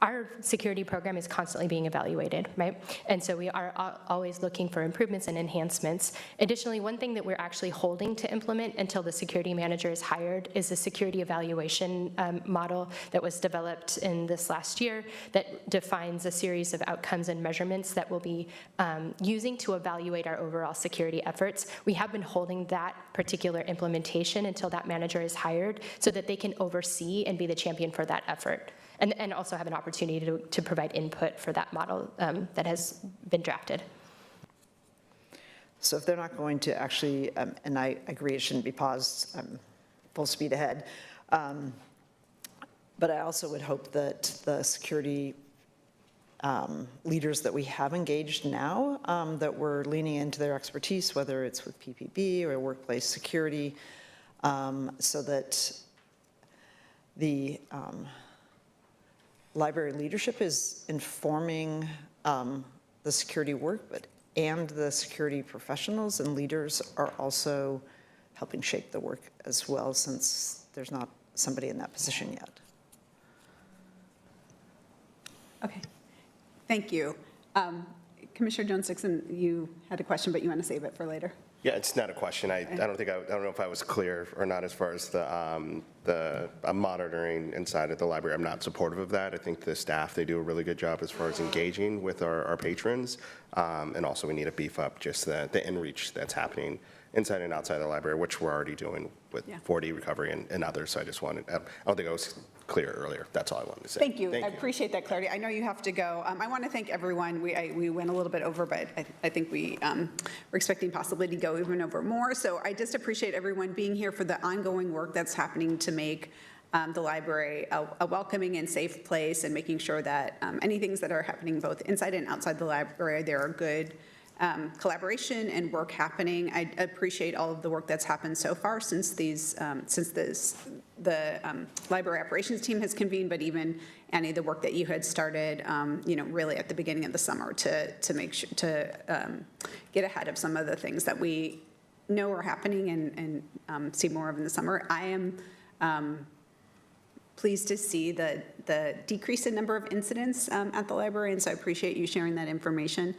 Our security program is constantly being evaluated, right? And so we are always looking for improvements and enhancements. Additionally, one thing that we're actually holding to implement until the security manager is hired is a security evaluation model that was developed in this last year that defines a series of outcomes and measurements that we'll be using to evaluate our overall security efforts. We have been holding that particular implementation until that manager is hired so that they can oversee and be the champion for that effort. And also have an opportunity to provide input for that model that has been drafted. So if they're not going to actually, and I agree it shouldn't be paused, full speed ahead. But I also would hope that the security leaders that we have engaged now, that we're leaning into their expertise, whether it's with PPB or workplace security, so that the library leadership is informing the security work, and the security professionals and leaders are also helping shape the work as well, since there's not somebody in that position yet. Okay, thank you. Commissioner Jones-Dixon, you had a question, but you want to save it for later. Yeah, it's not a question. I don't know if I was clear or not as far as the monitoring inside of the library. I'm not supportive of that. I think the staff, they do a really good job as far as engaging with our patrons. And also we need to beef up just the in-reach that's happening inside and outside the library, which we're already doing with 4D recovery and others. So I just wanted, I don't think I was clear earlier. That's all I wanted to say. Thank you. I appreciate that clarity. I know you have to go. I want to thank everyone. We went a little bit over, but I think we're expecting possibly to go even over more. So I just appreciate everyone being here for the ongoing work that's happening to make the library a welcoming and safe place, and making sure that any things that are happening both inside and outside the library, there are good collaboration and work happening. I appreciate all of the work that's happened so far since the library operations team has convened, but even Annie, the work that you had started, really at the beginning of the summer to make sure to get ahead of some of the things that we know are happening and see more of in the summer. I am pleased to see the decrease in number of incidents at the library, and so I appreciate you sharing that information.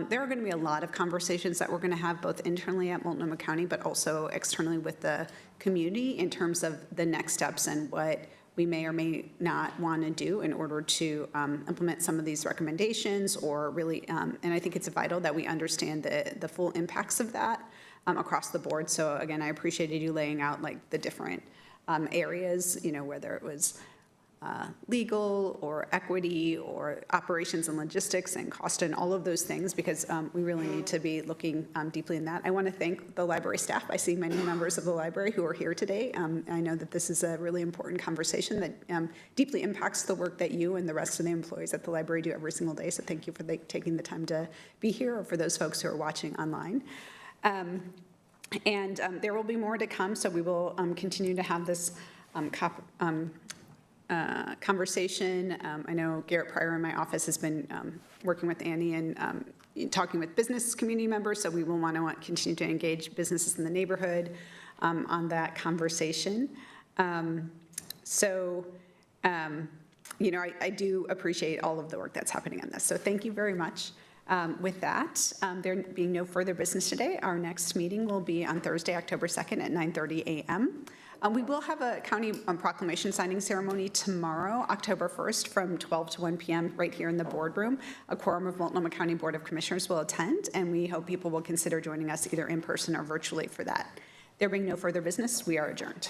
There are going to be a lot of conversations that we're going to have both internally at Multnomah County, but also externally with the community in terms of the next steps and what we may or may not want to do in order to implement some of these recommendations, or really, and I think it's vital that we understand the full impacts of that across the board. So again, I appreciated you laying out like the different areas, whether it was legal or equity or operations and logistics and cost and all of those things, because we really need to be looking deeply in that. I want to thank the library staff. I see many members of the library who are here today. I know that this is a really important conversation that deeply impacts the work that you and the rest of the employees at the library do every single day. So thank you for taking the time to be here, or for those folks who are watching online. And there will be more to come, so we will continue to have this conversation. I know Garrett Pryor in my office has been working with Annie and talking with business community members, so we will want to continue to engage businesses in the neighborhood on that conversation. I do appreciate all of the work that's happening on this, so thank you very much. With that, there being no further business today, our next meeting will be on Thursday, October 2nd at 9:30 a.m. We will have a county proclamation signing ceremony tomorrow, October 1st, from 12 to 1 p.m. right here in the boardroom. A quorum of Multnomah County Board of Commissioners will attend, and we hope people will consider joining us either in person or virtually for that. There being no further business, we are adjourned.